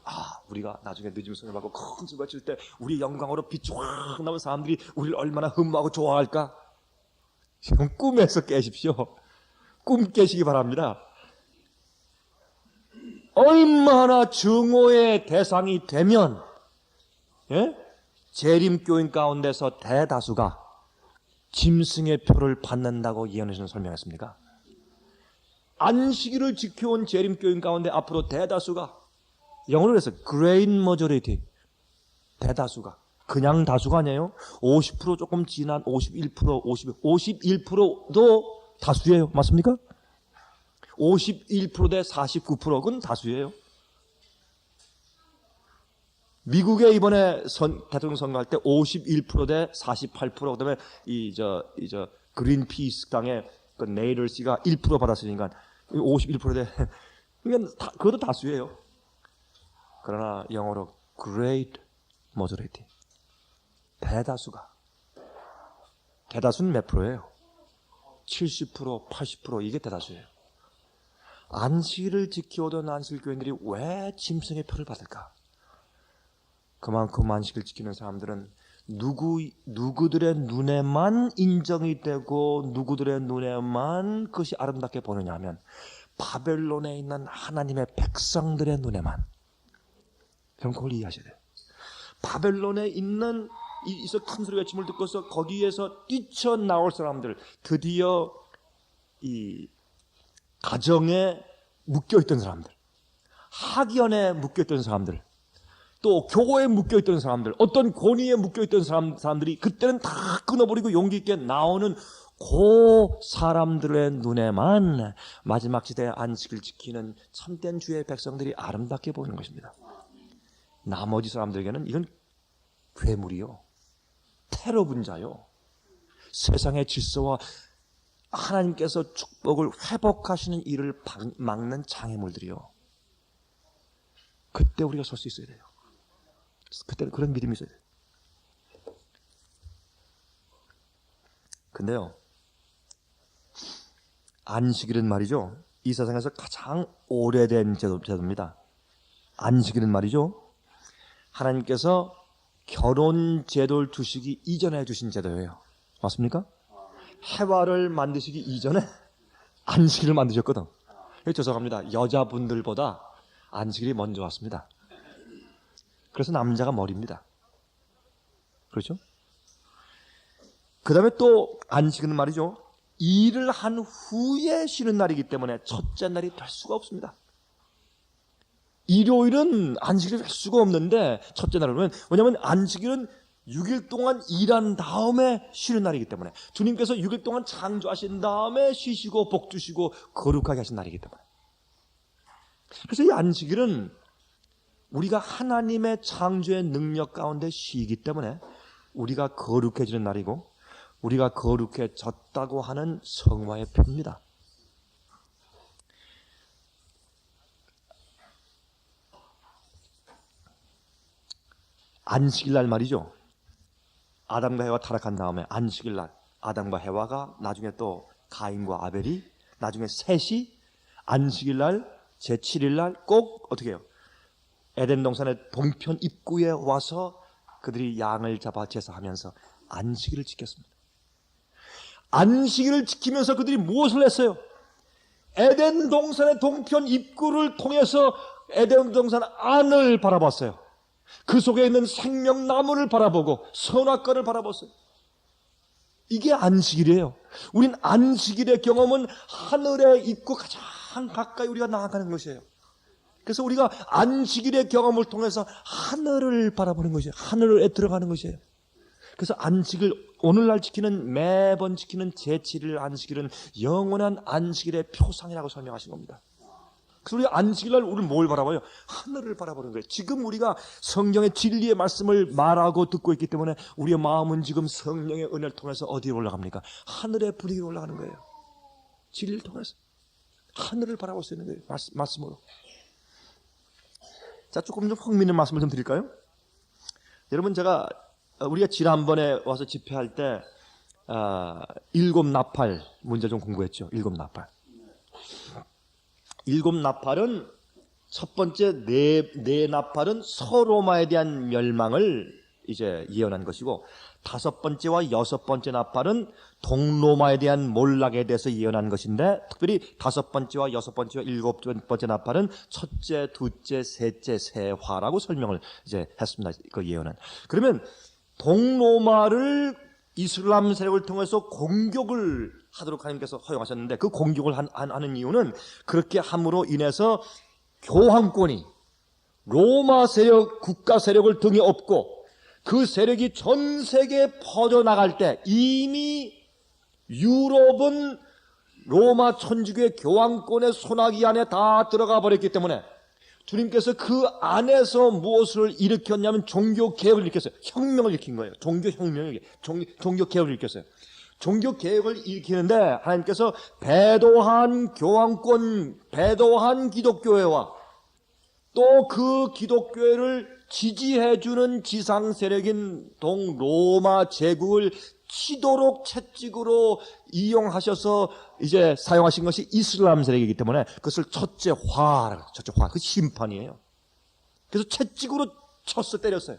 우리가 나중에 늦은 손을 받고 큰 소리가 칠 때 우리 영광으로 빛이 확 나면 사람들이 우리를 얼마나 흠모하고 좋아할까? 지금 꿈에서 깨십시오. 꿈 깨시기 바랍니다. 얼마나 증오의 대상이 되면, 예? 재림교인 가운데서 대다수가 짐승의 표를 받는다고 예언에서는 설명했습니까? 안식일을 지켜온 재림교인 가운데 앞으로 대다수가, 영어로 해서 great majority, 대다수가, 그냥 다수가 아니에요. 50% 조금 지난 51%, 51%도 다수예요. 맞습니까? 51% 대 49%는 다수예요. 미국에 이번에 대통령 선거할 때 51% 대 48%, 그다음에 그린피스 당의 그 네이럴씨가 1% 받았으니까 51% 대 그러니까 그것도 다수예요. 그러나 영어로 great majority, 대다수는 몇 프로예요? 70%, 80% 이게 대다수예요. 안식일을 지켜오던 안식일교인들이 왜 짐승의 표를 받을까? 그만큼 안식을 지키는 사람들은 누구들의 눈에만 인정이 되고 누구들의 눈에만 그것이 아름답게 보느냐 하면 바벨론에 있는 하나님의 백성들의 눈에만. 그럼 그걸 이해하셔야 돼요. 바벨론에 있는 이서 큰 소리 외침을 듣고서 거기에서 뛰쳐나올 사람들, 드디어 이 가정에 묶여있던 사람들, 학연에 묶여있던 사람들, 또 교회에 묶여있던 사람들, 어떤 권위에 묶여있던 사람들이 그때는 다 끊어버리고 용기 있게 나오는 그 사람들의 눈에만 마지막 시대의 안식을 지키는 참된 주의 백성들이 아름답게 보이는 것입니다. 나머지 사람들에게는 이건 괴물이요, 테러 분자요, 세상의 질서와 하나님께서 축복을 회복하시는 일을 막는 장애물들이요. 그때 우리가 설 수 있어야 돼요. 그때는 그런 믿음이 있어야 돼요. 근데요, 안식일은 말이죠, 이 세상에서 가장 오래된 제도입니다. 안식일은 말이죠, 하나님께서 결혼 제도를 두시기 이전에 주신 제도예요. 맞습니까? 해와를 만드시기 이전에 안식일을 만드셨거든. 죄송합니다. 여자분들보다 안식일이 먼저 왔습니다. 그래서 남자가 머리입니다. 그렇죠? 그 다음에 또 안식일은 말이죠, 일을 한 후에 쉬는 날이기 때문에 첫째 날이 될 수가 없습니다. 일요일은 안식일이 될 수가 없는데 첫째 날은, 왜냐하면 안식일은 6일 동안 일한 다음에 쉬는 날이기 때문에, 주님께서 6일 동안 창조하신 다음에 쉬시고 복 주시고 거룩하게 하신 날이기 때문에. 그래서 이 안식일은 우리가 하나님의 창조의 능력 가운데 쉬기 때문에 우리가 거룩해지는 날이고 우리가 거룩해졌다고 하는 성화의 표입니다. 안식일날 말이죠, 아담과 해와 타락한 다음에 안식일날 아담과 해와가, 나중에 또 가인과 아벨이, 나중에 셋이 안식일날 제7일날 꼭 어떻게 해요? 에덴 동산의 동편 입구에 와서 그들이 양을 잡아 제사하면서 안식일을 지켰습니다. 안식일을 지키면서 그들이 무엇을 했어요? 에덴 동산의 동편 입구를 통해서 에덴 동산 안을 바라봤어요. 그 속에 있는 생명나무를 바라보고 선악과를 바라봤어요. 이게 안식일이에요. 우린 안식일의 경험은 하늘의 입구 가장 가까이 우리가 나아가는 것이에요. 그래서 우리가 안식일의 경험을 통해서 하늘을 바라보는 것이에요. 하늘에 들어가는 것이에요. 그래서 안식일, 오늘날 지키는, 매번 지키는 제7일 안식일은 영원한 안식일의 표상이라고 설명하신 겁니다. 그래서 우리가 안식일날 우리는 뭘 바라봐요? 하늘을 바라보는 거예요. 지금 우리가 성경의 진리의 말씀을 말하고 듣고 있기 때문에 우리의 마음은 지금 성령의 은혜를 통해서 어디에 올라갑니까? 하늘의 분위기로 올라가는 거예요. 진리를 통해서 하늘을 바라볼 수 있는 거예요. 말씀으로. 자, 조금 좀 흥미있는 말씀을 좀 드릴까요? 여러분, 우리가 지난번에 와서 집회할 때 일곱 나팔 문제 좀 공부했죠. 일곱 나팔. 일곱 나팔은 첫 번째 네 나팔은 서로마에 대한 멸망을 이제 예언한 것이고, 다섯 번째와 여섯 번째 나팔은 동로마에 대한 몰락에 대해서 예언한 것인데, 특별히 다섯 번째와 여섯 번째와 일곱 번째 나팔은 첫째, 둘째, 셋째 세화라고 설명을 이제 했습니다. 그 예언은. 그러면 동로마를 이슬람 세력을 통해서 공격을 하도록 하나님께서 허용하셨는데, 그 공격을 하는 이유는 그렇게 함으로 인해서 교황권이 로마 세력, 국가 세력을 등에 업고 그 세력이 전 세계에 퍼져나갈 때, 이미 유럽은 로마 천주교의 교황권의 손아귀 안에 다 들어가 버렸기 때문에 주님께서 그 안에서 무엇을 일으켰냐면 종교개혁을 일으켰어요. 혁명을 일으킨 거예요. 종교혁명을, 종교개혁을 일으켰어요. 종교개혁을 일으키는데 하나님께서 배도한 교황권, 배도한 기독교회와 또 그 기독교회를 지지해주는 지상 세력인 동로마 제국을 치도록 채찍으로 이용하셔서 이제 사용하신 것이 이슬람 세력이기 때문에 그것을 첫째화, 그 심판이에요. 그래서 채찍으로 쳤어, 때렸어요.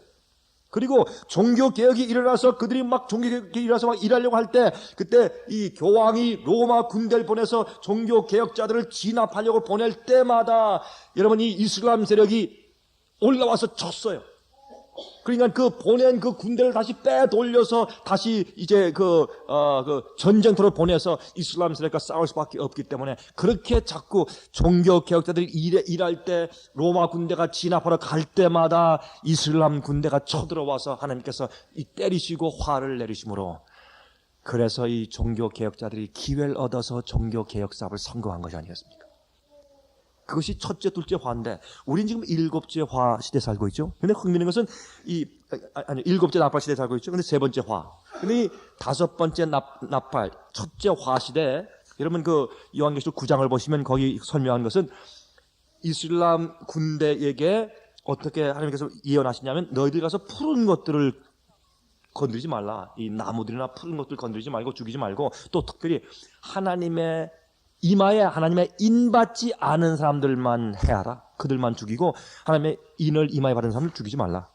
그리고 종교개혁이 일어나서 그들이 막 종교개혁이 일어나서 막 일하려고 할 때 그때 이 교황이 로마 군대를 보내서 종교개혁자들을 진압하려고 보낼 때마다 여러분 이 이슬람 세력이 올라와서 쳤어요. 그러니까 그 보낸 그 군대를 다시 빼돌려서 다시 이제 그 전쟁터로 보내서 이슬람 세력과 싸울 수밖에 없기 때문에 그렇게 자꾸 종교개혁자들이 일할 때 로마 군대가 진압하러 갈 때마다 이슬람 군대가 쳐들어와서 하나님께서 이 때리시고 화를 내리심으로 그래서 이 종교개혁자들이 기회를 얻어서 종교개혁 사업을 성공한 것이 아니었습니까? 그것이 첫째, 둘째 화인데, 우린 지금 일곱째 화 시대에 살고 있죠? 근데 흥미있는 것은 일곱째 나팔 시대에 살고 있죠? 근데 세 번째 화. 근데 이 다섯 번째 나팔, 첫째 화 시대에, 여러분 그 요한계시록 9장을 보시면 거기 설명한 것은 이슬람 군대에게 어떻게 하나님께서 예언하시냐면, 너희들이 가서 푸른 것들을 건드리지 말라. 이 나무들이나 푸른 것들 건드리지 말고 죽이지 말고, 또 특별히 하나님의 이마에 하나님의 인받지 않은 사람들만 해하라. 그들만 죽이고 하나님의 인을 이마에 받은 사람을 죽이지 말라.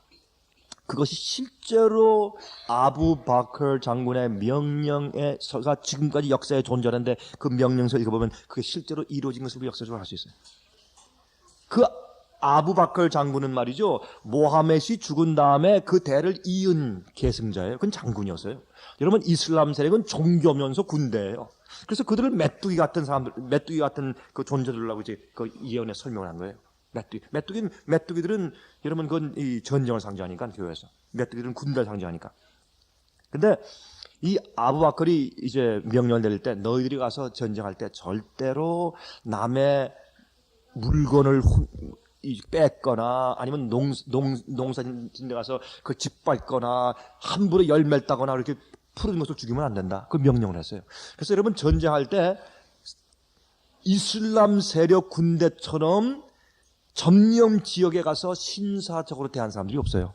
그것이 실제로 아부바커 장군의 명령에서가 지금까지 역사에 존재하는데 그 명령서 읽어보면 그게 실제로 이루어진 것을 역사적으로 알 수 있어요. 그 아부바커 장군은 말이죠, 모하멧이 죽은 다음에 그 대를 이은 계승자예요. 그건 장군이었어요. 여러분 이슬람 세력은 종교면서 군대예요. 그래서 그들을 메뚜기 같은 사람들, 메뚜기 같은 그 존재들라고 이제 그 예언에 설명을 한 거예요. 메뚜기들은 여러분 그건 이 전쟁을 상징하니까 교회에서 메뚜기들은 군대를 상징하니까. 근데 이 아부바커리 이제 명령을 내릴 때 너희들이 가서 전쟁할 때 절대로 남의 물건을 뺏거나 아니면 농사진 데 가서 그 짓밟거나 함부로 열매를 따거나 이렇게 푸른 것을 죽이면 안 된다. 그 명령을 했어요. 그래서 여러분 전쟁할 때 이슬람 세력 군대처럼 점령 지역에 가서 신사적으로 대한 사람들이 없어요.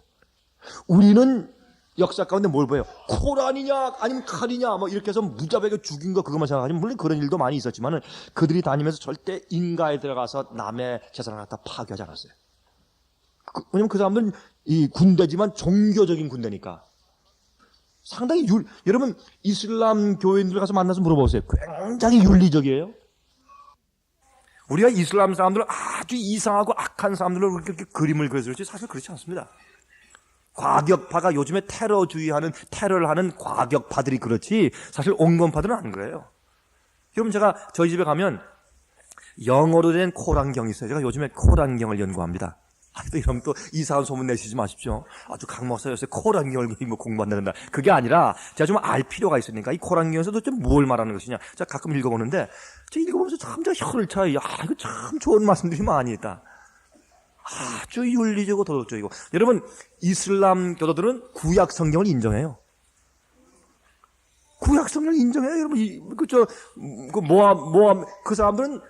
우리는 역사 가운데 뭘 보여요? 코란이냐 아니면 칼이냐 뭐 이렇게 해서 무자백에 죽인 거 그것만 생각하지만 물론 그런 일도 많이 있었지만은 그들이 다니면서 절대 인가에 들어가서 남의 재산을 갖다 파괴하지 않았어요. 왜냐면 그 사람들은 이 군대지만 종교적인 군대니까 상당히 여러분 이슬람 교인들 가서 만나서 물어보세요. 굉장히 윤리적이에요. 우리가 이슬람 사람들을 아주 이상하고 악한 사람들로 그렇게 그림을 그려서 그렇지 사실 그렇지 않습니다. 과격파가 요즘에 테러를 하는 과격파들이 그렇지 사실 온건파들은 아닌 거예요. 여러분 제가 저희 집에 가면 영어로 된 코란경이 있어요. 제가 요즘에 코란경을 연구합니다. 또 이러면 또 이상한 소문 내시지 마십시오. 아주 강 목사 요새 코란경을 뭐 공부한다는다. 그게 아니라 제가 좀 알 필요가 있으니까 이 코란경에서 도대체 뭘 말하는 것이냐. 제가 가끔 읽어보는데 제가 읽어보면서 참 제가 혀를 차요. 이거 참 좋은 말씀들이 많이 있다. 아주 윤리적이고 도덕적이고. 여러분 이슬람 교도들은 구약 성경을 인정해요. 구약 성경을 인정해요. 여러분 모함 그 사람들은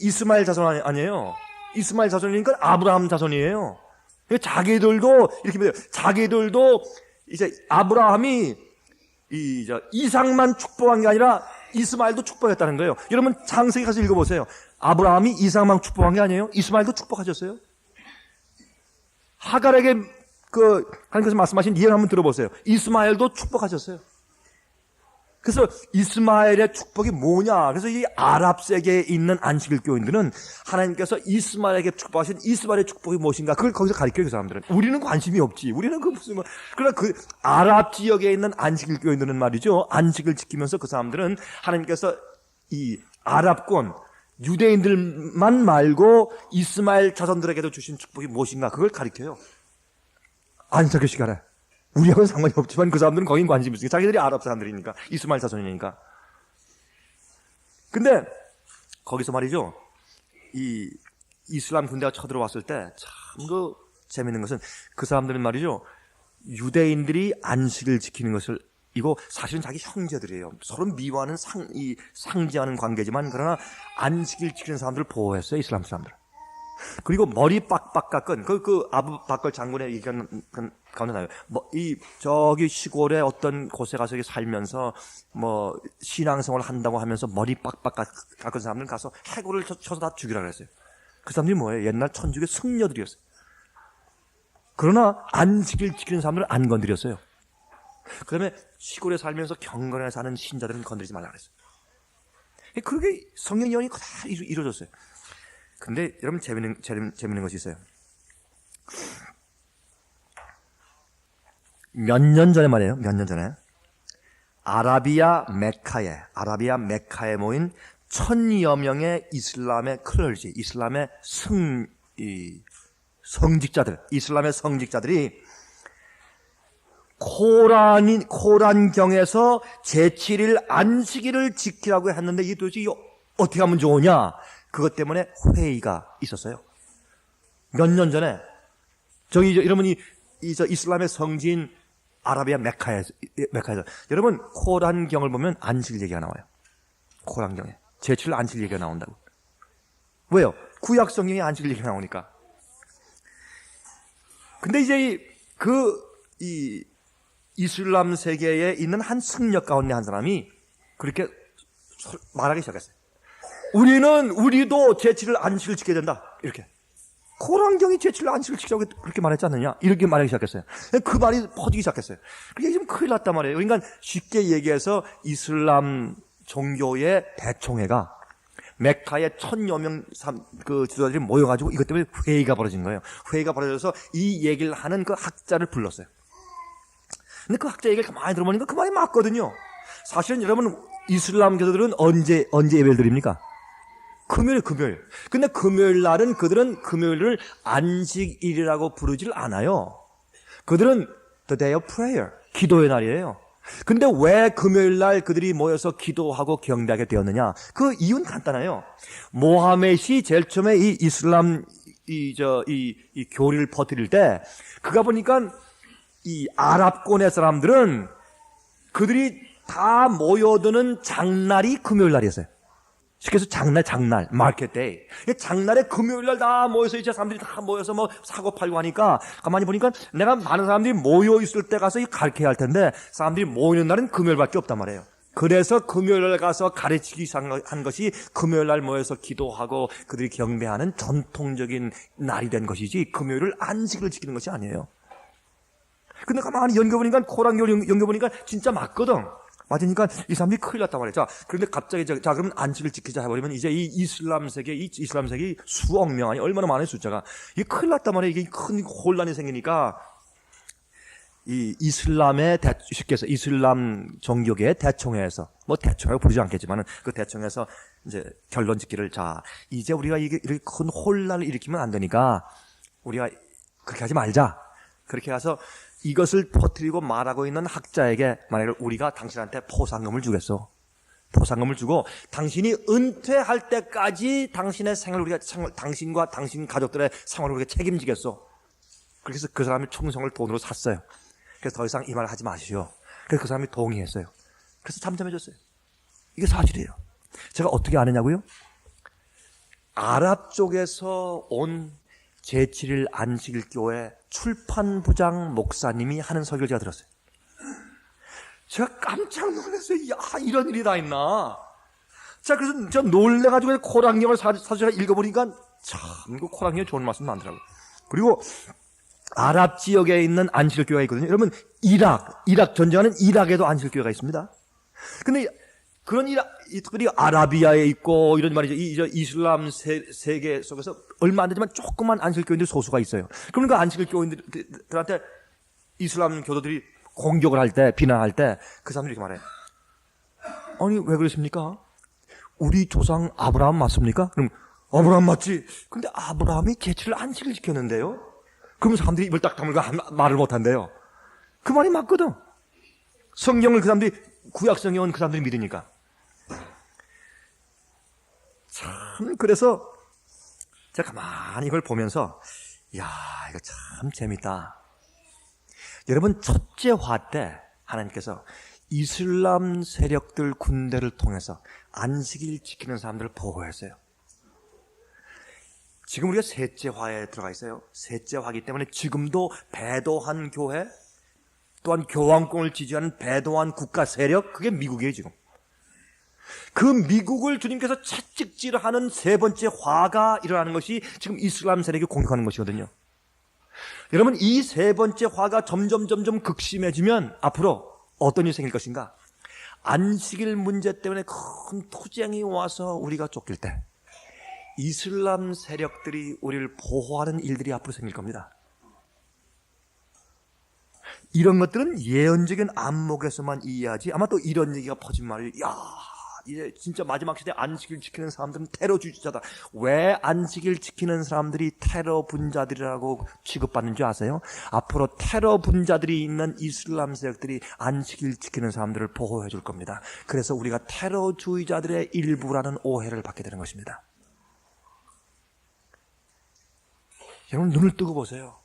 이스마엘 자손 아니에요. 이스마엘 자손이니까 아브라함 자손이에요. 자기들도 이렇게 보세요. 자기들도 이제 아브라함이 이삭만 축복한 게 아니라 이스마엘도 축복했다는 거예요. 여러분 창세기 가서 읽어보세요. 아브라함이 이삭만 축복한 게 아니에요. 이스마엘도 축복하셨어요. 하갈에게 하나님께서 말씀하신 예언 한번 들어보세요. 이스마엘도 축복하셨어요. 그래서 이스마엘의 축복이 뭐냐? 그래서 이 아랍 세계에 있는 안식일 교인들은 하나님께서 이스마엘에게 축복하신 이스마엘의 축복이 무엇인가? 그걸 거기서 가르쳐요, 그 사람들은. 우리는 관심이 없지. 우리는 그러나 그 아랍 지역에 있는 안식일 교인들은 말이죠. 안식을 지키면서 그 사람들은 하나님께서 이 아랍권 유대인들만 말고 이스마엘 자손들에게도 주신 축복이 무엇인가? 그걸 가르쳐요. 안식일 시간에. 우리하고는 상관이 없지만 그 사람들은 거긴 관심이 있으니까 자기들이 아랍 사람들이니까 이스마엘 자손이니까. 근데 거기서 말이죠. 이 이슬람 군대가 쳐들어왔을 때 참 그 재밌는 것은 그 사람들은 말이죠. 유대인들이 안식을 지키는 것을 이거 사실은 자기 형제들이에요. 서로 미워하는 상징하는 관계지만 그러나 안식일 지키는 사람들을 보호했어요. 이슬람 사람들. 그리고 머리 빡빡 깎은 그 아부 바कर 장군의 의견 가운데 나요. 저기 시골에 어떤 곳에 가서 살면서 뭐 신앙생활을 한다고 하면서 머리 빡빡 깎은 사람들 가서 해골을 쳐서 다 죽이라 그랬어요. 그 사람들이 뭐예요? 옛날 천주교 승려들이었어요. 그러나 안식일 지키는 사람들은 안 건드렸어요. 그 다음에 시골에 살면서 경건하게 사는 신자들은 건드리지 말라 그랬어요. 그렇게 성령 예언이 다 이루어졌어요. 근데 여러분 재밌는 것이 있어요. 몇 년 전에 말이에요. 몇 년 전에 아라비아 메카에 모인 1000여 명의 이슬람의 클러지, 이슬람의 성직자들, 이슬람의 성직자들이 코란경에서 제7일 안식일을 지키라고 했는데 이게 도대체 어떻게 하면 좋으냐? 그것 때문에 회의가 있었어요. 몇 년 전에 여러분 이슬람의 성지인 아라비아 메카에서 여러분 코란경을 보면 안식일 얘기가 나와요. 코란경에 제7일 안식일 얘기가 나온다고. 왜요? 구약 성경에 안식일 얘기가 나오니까. 근데 이제 이 이슬람 세계에 있는 한 승려 가운데 한 사람이 그렇게 말하기 시작했어요. 우리도 제7일 안식을 지켜야 된다. 이렇게. 코란경이 제7일 안식을 지키라고 그렇게 말했지 않느냐? 이렇게 말하기 시작했어요. 그 말이 퍼지기 시작했어요. 그게 지금 큰일 났단 말이에요. 그러니까 쉽게 얘기해서 이슬람 종교의 대총회가 메카에 1000여 명 그 지도자들이 모여가지고 이것 때문에 회의가 벌어진 거예요. 회의가 벌어져서 이 얘기를 하는 그 학자를 불렀어요. 근데 그 학자 얘기를 가만히 들어보니까 그 말이 맞거든요. 사실은 여러분 이슬람 교도들은 언제 예배를 드립니까? 금요일. 근데 금요일 날은 그들은 금요일을 안식일이라고 부르질 않아요. 그들은 the day of prayer, 기도의 날이에요. 근데 왜 금요일 날 그들이 모여서 기도하고 경배하게 되었느냐? 그 이유는 간단해요. 모하멧이 제일 처음에 이 이슬람 이 교리를 퍼뜨릴 때 그가 보니까 이 아랍권의 사람들은 그들이 다 모여드는 장날이 금요일 날이었어요. 쉽게 해서 장날, 마켓 데이. 장날에 금요일 날 다 모여서 이제 사람들이 다 모여서 뭐 사고 팔고 하니까 가만히 보니까 내가 많은 사람들이 모여 있을 때 가서 가르쳐야 할 텐데 사람들이 모이는 날은 금요일밖에 없단 말이에요. 그래서 금요일 날 가서 가르치기 시작한 것이 금요일 날 모여서 기도하고 그들이 경배하는 전통적인 날이 된 것이지 금요일을 안식을 지키는 것이 아니에요. 근데 가만히 연겨보니까 코란경을 연겨보니까 진짜 맞거든. 맞으니까 이 사람들이 큰일 났단 말이에요. 자, 그런데 갑자기 그러면 안식을 지키자 해버리면 이제 이 이슬람 세계 수억 명 아니 얼마나 많은 숫자가 이게 큰일 났단 말이에요. 이게 큰 혼란이 생기니까 이 이슬람의 쉽게 해서 이슬람 종교계의 대총회에서 뭐 대총회라고 부르지 않겠지만은 그 대총회에서 이제 결론 짓기를 자 이제 우리가 이렇게 큰 혼란을 일으키면 안 되니까 우리가 그렇게 하지 말자. 그렇게 해서 이것을 퍼뜨리고 말하고 있는 학자에게 만약에 우리가 당신한테 포상금을 주겠어. 포상금을 주고 당신이 은퇴할 때까지 당신의 생활을 당신과 당신 가족들의 생활을 우리가 책임지겠어. 그래서 그 사람이 충성을 돈으로 샀어요. 그래서 더 이상 이 말 하지 마시오. 그래서 그 사람이 동의했어요. 그래서 잠잠해졌어요. 이게 사실이에요. 제가 어떻게 아느냐고요? 아랍 쪽에서 온 제7일 안식일 교회 출판부장 목사님이 하는 설교를 제가 들었어요. 제가 깜짝 놀랐어요. 야, 이런 일이 다 있나? 자, 그래서 저 놀래가지고 코란경을 사실 읽어보니까 참, 그 코란경에 좋은 말씀 많더라고요. 그리고 아랍 지역에 있는 안식일 교회가 있거든요. 여러분, 이락 전쟁하는 이락에도 안식일 교회가 있습니다. 근데 그런 그리고 아라비아에 있고 이런 말이죠. 이슬람 세계 속에서 얼마 안 되지만 조그만 안식일 교인들 소수가 있어요. 그러니까 안식일 교인들한테 이슬람 교도들이 공격을 할 때, 비난할 때 그 사람들이 이렇게 말해요. 아니 왜 그러십니까? 우리 조상 아브라함 맞습니까? 그럼 아브라함 맞지. 근데 아브라함이 제7일 안식을 지켰는데요. 그러면 사람들이 입을 딱 다물고 말을 못한대요. 그 말이 맞거든. 성경을 그 사람들이 구약 성경은 그 사람들이 믿으니까. 참 그래서 제가 가만히 이걸 보면서 이야 이거 참 재밌다. 여러분 첫째 화 때 하나님께서 이슬람 세력들 군대를 통해서 안식일 지키는 사람들을 보호했어요. 지금 우리가 셋째 화에 들어가 있어요. 셋째 화이기 때문에 지금도 배도한 교회 또한 교황권을 지지하는 배도한 국가 세력 그게 미국이에요 지금. 그 미국을 주님께서 채찍질하는 세 번째 화가 일어나는 것이 지금 이슬람 세력이 공격하는 것이거든요. 여러분 이 세 번째 화가 점점 극심해지면 앞으로 어떤 일이 생길 것인가? 안식일 문제 때문에 큰 투쟁이 와서 우리가 쫓길 때 이슬람 세력들이 우리를 보호하는 일들이 앞으로 생길 겁니다. 이런 것들은 예언적인 안목에서만 이해하지 아마 또 이런 얘기가 퍼진 말이 야 이제 진짜 마지막 시대 안식일 지키는 사람들은 테러주의자다. 왜 안식일 지키는 사람들이 테러 분자들이라고 취급받는 줄 아세요? 앞으로 테러 분자들이 있는 이슬람 세력들이 안식일 지키는 사람들을 보호해 줄 겁니다. 그래서 우리가 테러주의자들의 일부라는 오해를 받게 되는 것입니다. 여러분 눈을 뜨고 보세요.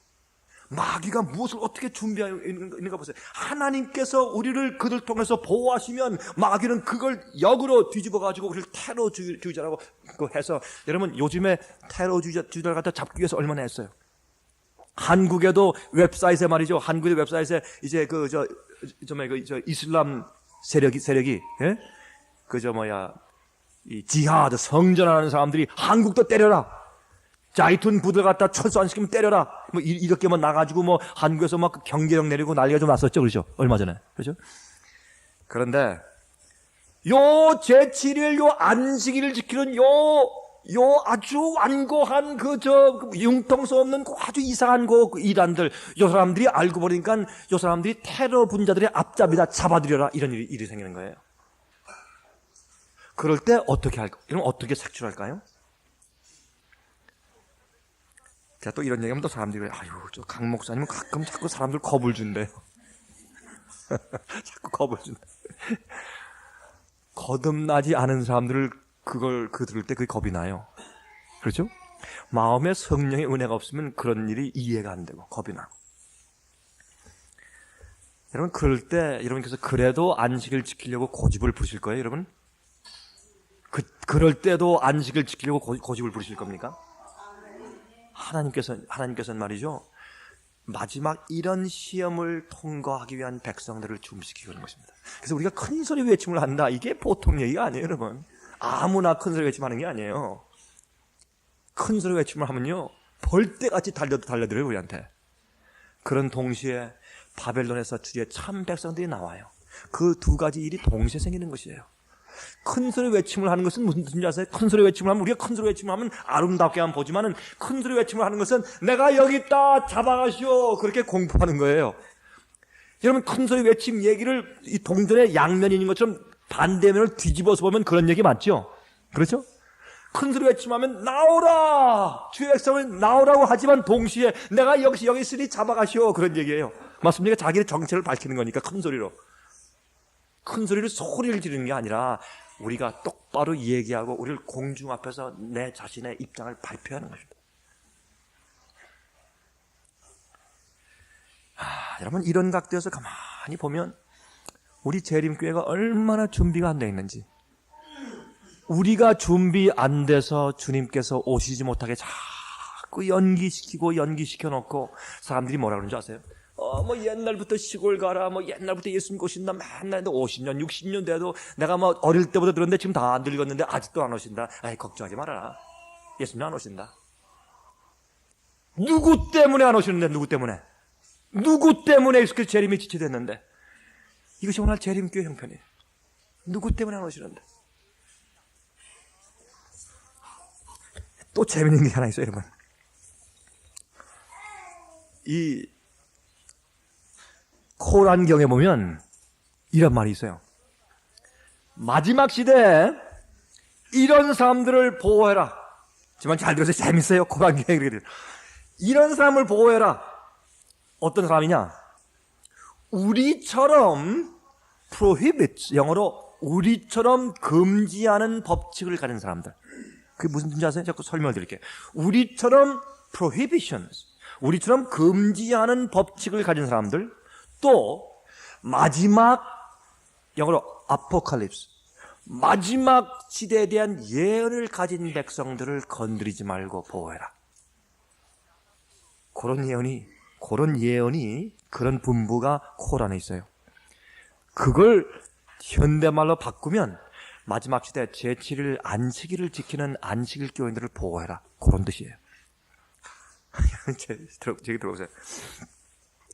마귀가 무엇을 어떻게 준비하는가 보세요. 하나님께서 우리를 그들 통해서 보호하시면 마귀는 그걸 역으로 뒤집어가지고 우리를 테러주의자라고 해서 여러분 요즘에 테러주의자를 갖다 잡기 위해서 얼마나 했어요. 한국에도 웹사이트에 말이죠. 한국의 웹사이트에 이제 이슬람 세력이 예? 이 지하드 성전하는 사람들이 한국도 때려라. 자이툰 부들 갖다 철수 안 시키면 때려라. 뭐 이렇게만 나가지고 뭐 한국에서 막 경계령 내리고 난리가 좀 났었죠, 그렇죠? 얼마 전에, 그렇죠? 그런데 요 제7일 요 안식일을 지키는 요 아주 완고한 융통성 없는 아주 이상한 이단들 요 사람들이 알고 보니까 요 사람들이 테러 분자들의 앞잡이다 잡아들여라 이런 일이 생기는 거예요. 그럴 때 어떻게 할까? 이런 어떻게 색출할까요? 제가 또 이런 얘기하면 또 사람들이 그래요. 아유, 저 강 목사님은 가끔 자꾸 사람들 겁을 준대요. 자꾸 겁을 준대. 거듭나지 않은 사람들을 그걸 들을 때 그게 겁이 나요. 그렇죠? 마음에 성령의 은혜가 없으면 그런 일이 이해가 안 되고 겁이 나고. 여러분 그럴 때 여러분께서 그래도 안식을 지키려고 고집을 부리실 거예요, 여러분? 그럴 때도 안식을 지키려고 고집을 부리실 겁니까? 하나님께서는 말이죠. 마지막 이런 시험을 통과하기 위한 백성들을 준비시키고 있는 것입니다. 그래서 우리가 큰 소리 외침을 한다. 이게 보통 얘기가 아니에요, 여러분. 아무나 큰 소리 외침하는 게 아니에요. 큰 소리 외침을 하면요. 벌떼같이 달려들어요, 우리한테. 그런 동시에 바벨론에서 주의 참 백성들이 나와요. 그 두 가지 일이 동시에 생기는 것이에요. 큰 소리 외침을 하는 것은 무슨 뜻인지 아세요? 큰 소리 외침을 하면 우리가 큰 소리 외침을 하면 아름답게만 보지만은 큰 소리 외침을 하는 것은 내가 여기 있다 잡아가시오 그렇게 공포하는 거예요. 여러분 큰 소리 외침 얘기를 이 동전의 양면인 것처럼 반대면을 뒤집어서 보면 그런 얘기 맞죠? 그렇죠? 큰 소리 외침하면 나오라 주의 백성을 나오라고 하지만 동시에 내가 여기 있으니 잡아가시오 그런 얘기예요. 맞습니까? 자기의 정체를 밝히는 거니까 큰 소리로. 큰 소리를 소리를 지르는 게 아니라 우리가 똑바로 얘기하고 우리를 공중 앞에서 내 자신의 입장을 발표하는 것입니다. 여러분 이런 각도에서 가만히 보면 우리 재림교회가 얼마나 준비가 안 돼 있는지 우리가 준비 안 돼서 주님께서 오시지 못하게 자꾸 연기시켜 놓고 사람들이 뭐라 그러는지 아세요? 뭐 옛날부터 시골 가라, 뭐 옛날부터 예수님 오신다, 맨날 50년, 60년 돼도 내가 뭐 어릴 때부터 들었는데 지금 다 안 늙었는데 아직도 안 오신다. 아이, 걱정하지 말아라. 예수님 안 오신다. 누구 때문에 안 오시는데, 누구 때문에? 누구 때문에 이렇게 재림이 지체됐는데? 이것이 오늘 재림교회 형편이에요. 누구 때문에 안 오시는데? 또 재밌는 게 하나 있어요, 여러분. 이 코란경에 보면 이런 말이 있어요. 마지막 시대에 이런 사람들을 보호해라. 하지만 잘 들으세요. 재밌어요. 코란경에 그렇게 돼요. 이런 사람을 보호해라. 어떤 사람이냐? 우리처럼 prohibit, 영어로 우리처럼 금지하는 법칙을 가진 사람들. 그게 무슨 뜻인지 아세요? 자꾸 설명을 드릴게요. 우리처럼 prohibitions, 우리처럼 금지하는 법칙을 가진 사람들, 또 마지막 영어로 apocalypse, 마지막 시대에 대한 예언을 가진 백성들을 건드리지 말고 보호해라. 그런 예언이 그런 분부가 코란에 있어요. 그걸 현대말로 바꾸면 마지막 시대 제7일 안식일을 지키는 안식일 교인들을 보호해라. 그런 뜻이에요. 제기 들어보세요.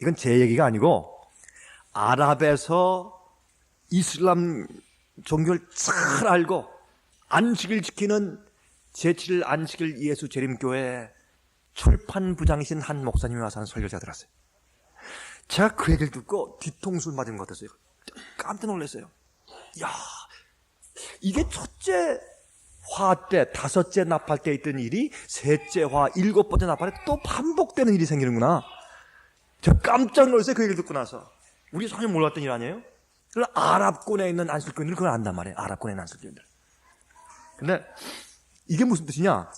이건 제 얘기가 아니고 아랍에서 이슬람 종교를 잘 알고 안식일 지키는 제7일 안식일 예수 재림교회 철판부장이신 한 목사님이 와서 하는 설교 제가 들었어요. 제가 그 얘기를 듣고 뒤통수를 맞은 것 같았어요. 깜짝 놀랐어요. 야, 이게 첫째 화 때, 다섯째 나팔 때 있던 일이 셋째 화, 일곱 번째 나팔에 또 반복되는 일이 생기는구나. 제가 깜짝 놀랐어요. 그 얘기를 듣고 나서. 우리 전혀 몰랐던 일 아니에요? 그래서 아랍권에 있는 안식교인들은 그걸 안단 말이에요. 아랍권에 있는 안식교인들. 근데 이게 무슨 뜻이냐?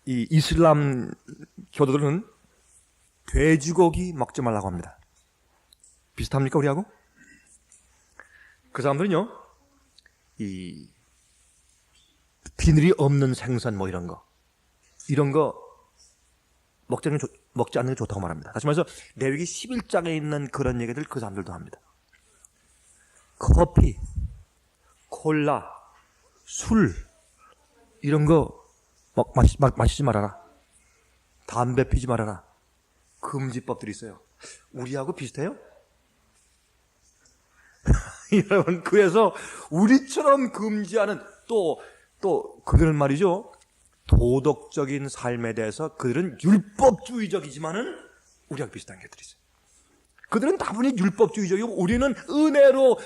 이 이슬람 교도들은 돼지고기 먹지 말라고 합니다. 비슷합니까, 우리하고? 그 사람들은요, 이 비늘이 없는 생선 뭐 이런 거 먹지 않는 게 좋다고 말합니다. 다시 말해서 레위기 11장에 있는 그런 얘기들 그 사람들도 합니다. 커피, 콜라, 술 이런 거 마시지 말아라. 담배 피지 말아라. 금지법들이 있어요. 우리하고 비슷해요? 여러분, 그래서 우리처럼 금지하는 또 그들은 말이죠. 도덕적인 삶에 대해서 그들은 율법주의적이지만은 우리하고 비슷한 것들이 있어요. 그들은 다분히 율법주의적이고 우리는 은혜로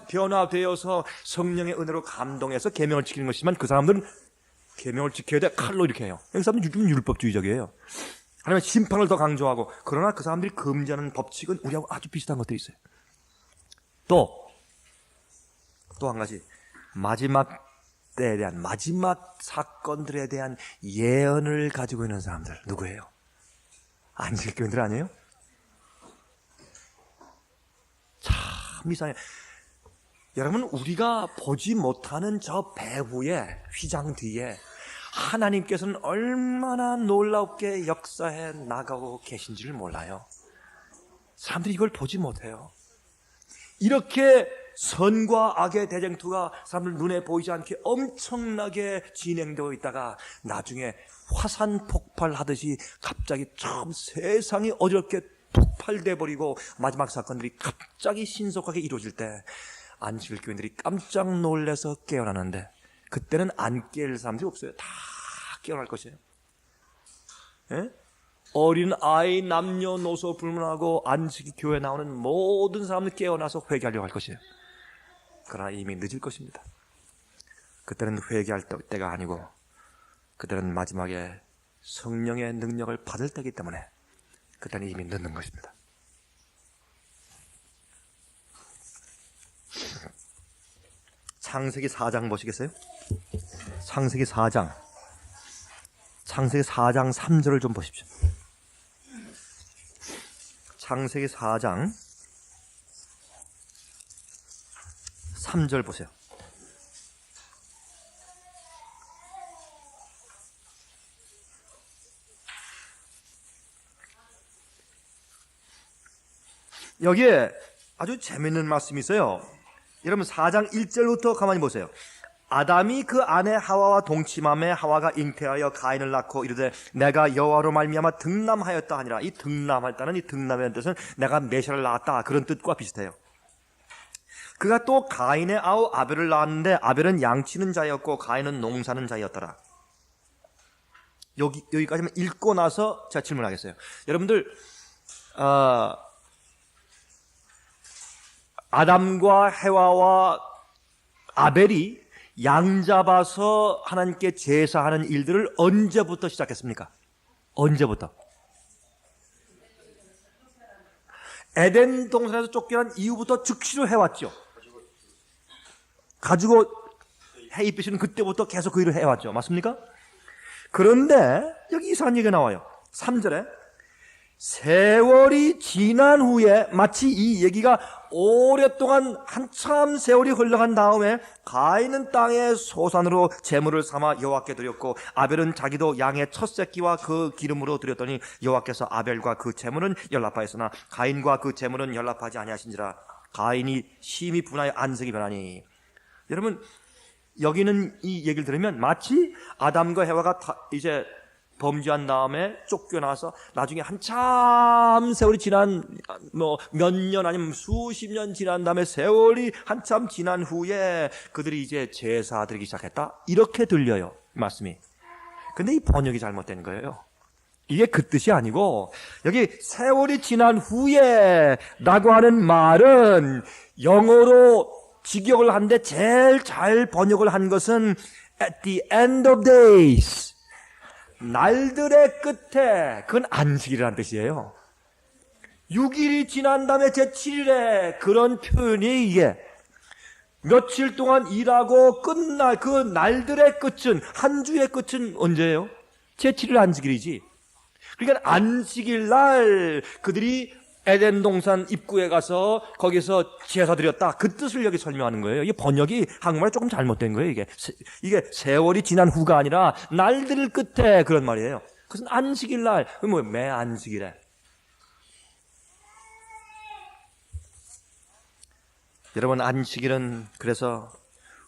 변화되어서 성령의 은혜로 감동해서 계명을 지키는 것이지만 그 사람들은 계명을 지켜야 돼 칼로 이렇게 해요. 그 사람들은 좀 율법주의적이에요. 아니면 심판을 더 강조하고 그러나 그 사람들이 금지하는 법칙은 우리하고 아주 비슷한 것들이 있어요. 또 한 가지 마지막 때에 대한 마지막 사건들에 대한 예언을 가지고 있는 사람들 누구예요? 안식교인들 아니에요? 참 이상해. 여러분, 우리가 보지 못하는 저 배후의 휘장 뒤에 하나님께서는 얼마나 놀랍게 역사해 나가고 계신지를 몰라요. 사람들이 이걸 보지 못해요. 이렇게 선과 악의 대쟁투가 사람들 눈에 보이지 않게 엄청나게 진행되고 있다가 나중에 화산 폭발하듯이 갑자기 참 세상이 어렵게 폭발돼 버리고 마지막 사건들이 갑자기 신속하게 이루어질 때 안식일 교인들이 깜짝 놀라서 깨어나는데 그때는 안 깨일 사람들이 없어요. 다 깨어날 것이에요. 예? 어린 아이, 남녀노소 불문하고 안식일 교회에 나오는 모든 사람들 깨어나서 회개하려고 할 것이에요. 그러나 이미 늦을 것입니다. 그때는 회개할 때가 아니고 그때는 마지막에 성령의 능력을 받을 때이기 때문에 그때는 이미 늦는 것입니다. 창세기 4장 보시겠어요? 창세기 4장 3절을 좀 보십시오. 창세기 4장 3절 보세요. 여기에 아주 재밌는 말씀이 있어요. 여러분 4장 1절부터 가만히 보세요. 아담이 그 아내 하와와 동침함에 하와가 잉태하여 가인을 낳고 이르되 내가 여호와로 말미암아 등남하였다 하니라. 이 등남했다는 이 등남의 뜻은 내가 메시아를 낳았다 그런 뜻과 비슷해요. 그가 또 가인의 아우 아벨을 낳았는데 아벨은 양치는 자였고 가인은 농사는 자였더라. 여기까지만 읽고 나서 제가 질문하겠어요. 여러분들 아담과 해와와 아벨이 양 잡아서 하나님께 제사하는 일들을 언제부터 시작했습니까? 언제부터? 에덴 동산에서 쫓겨난 이후부터 즉시로 해왔죠. 가지고 햇빛은 그때부터 계속 그 일을 해왔죠. 맞습니까? 그런데 여기 이상한 얘기가 나와요. 3절에 세월이 지난 후에, 마치 이 얘기가 오랫동안 한참 세월이 흘러간 다음에 가인은 땅의 소산으로 제물을 삼아 여호와께 드렸고 아벨은 자기도 양의 첫 새끼와 그 기름으로 드렸더니 여호와께서 아벨과 그 제물은 연락하였으나 가인과 그 제물은 연락하지 아니하신지라. 가인이 심히 분하여 안색이 변하니. 여러분, 여기는 이 얘기를 들으면 마치 아담과 해와가 이제 범죄한 다음에 쫓겨나서 나중에 한참 세월이 지난 몇 년 아니면 수십 년 지난 다음에 세월이 한참 지난 후에 그들이 이제 제사 드리기 시작했다, 이렇게 들려요, 말씀이. 근데 이 번역이 잘못된 거예요. 이게 그 뜻이 아니고 여기 세월이 지난 후에 라고 하는 말은 영어로 직역을 하는데 제일 잘 번역을 한 것은 at the end of days, 날들의 끝에. 그건 안식이라는 뜻이에요. 6일이 지난 다음에 제7일에 그런 표현이 이게 며칠 동안 일하고 끝날 그 날들의 끝은, 한 주의 끝은 언제예요? 제7일 안식일이지. 그러니까 안식일 날 그들이 에덴 동산 입구에 가서 거기서 제사 드렸다, 그 뜻을 여기 설명하는 거예요. 이게 번역이 한국말에 조금 잘못된 거예요. 이게 세월이 지난 후가 아니라 날들 끝에 그런 말이에요. 그것은 안식일 날, 매 안식일에. 여러분, 안식일은 그래서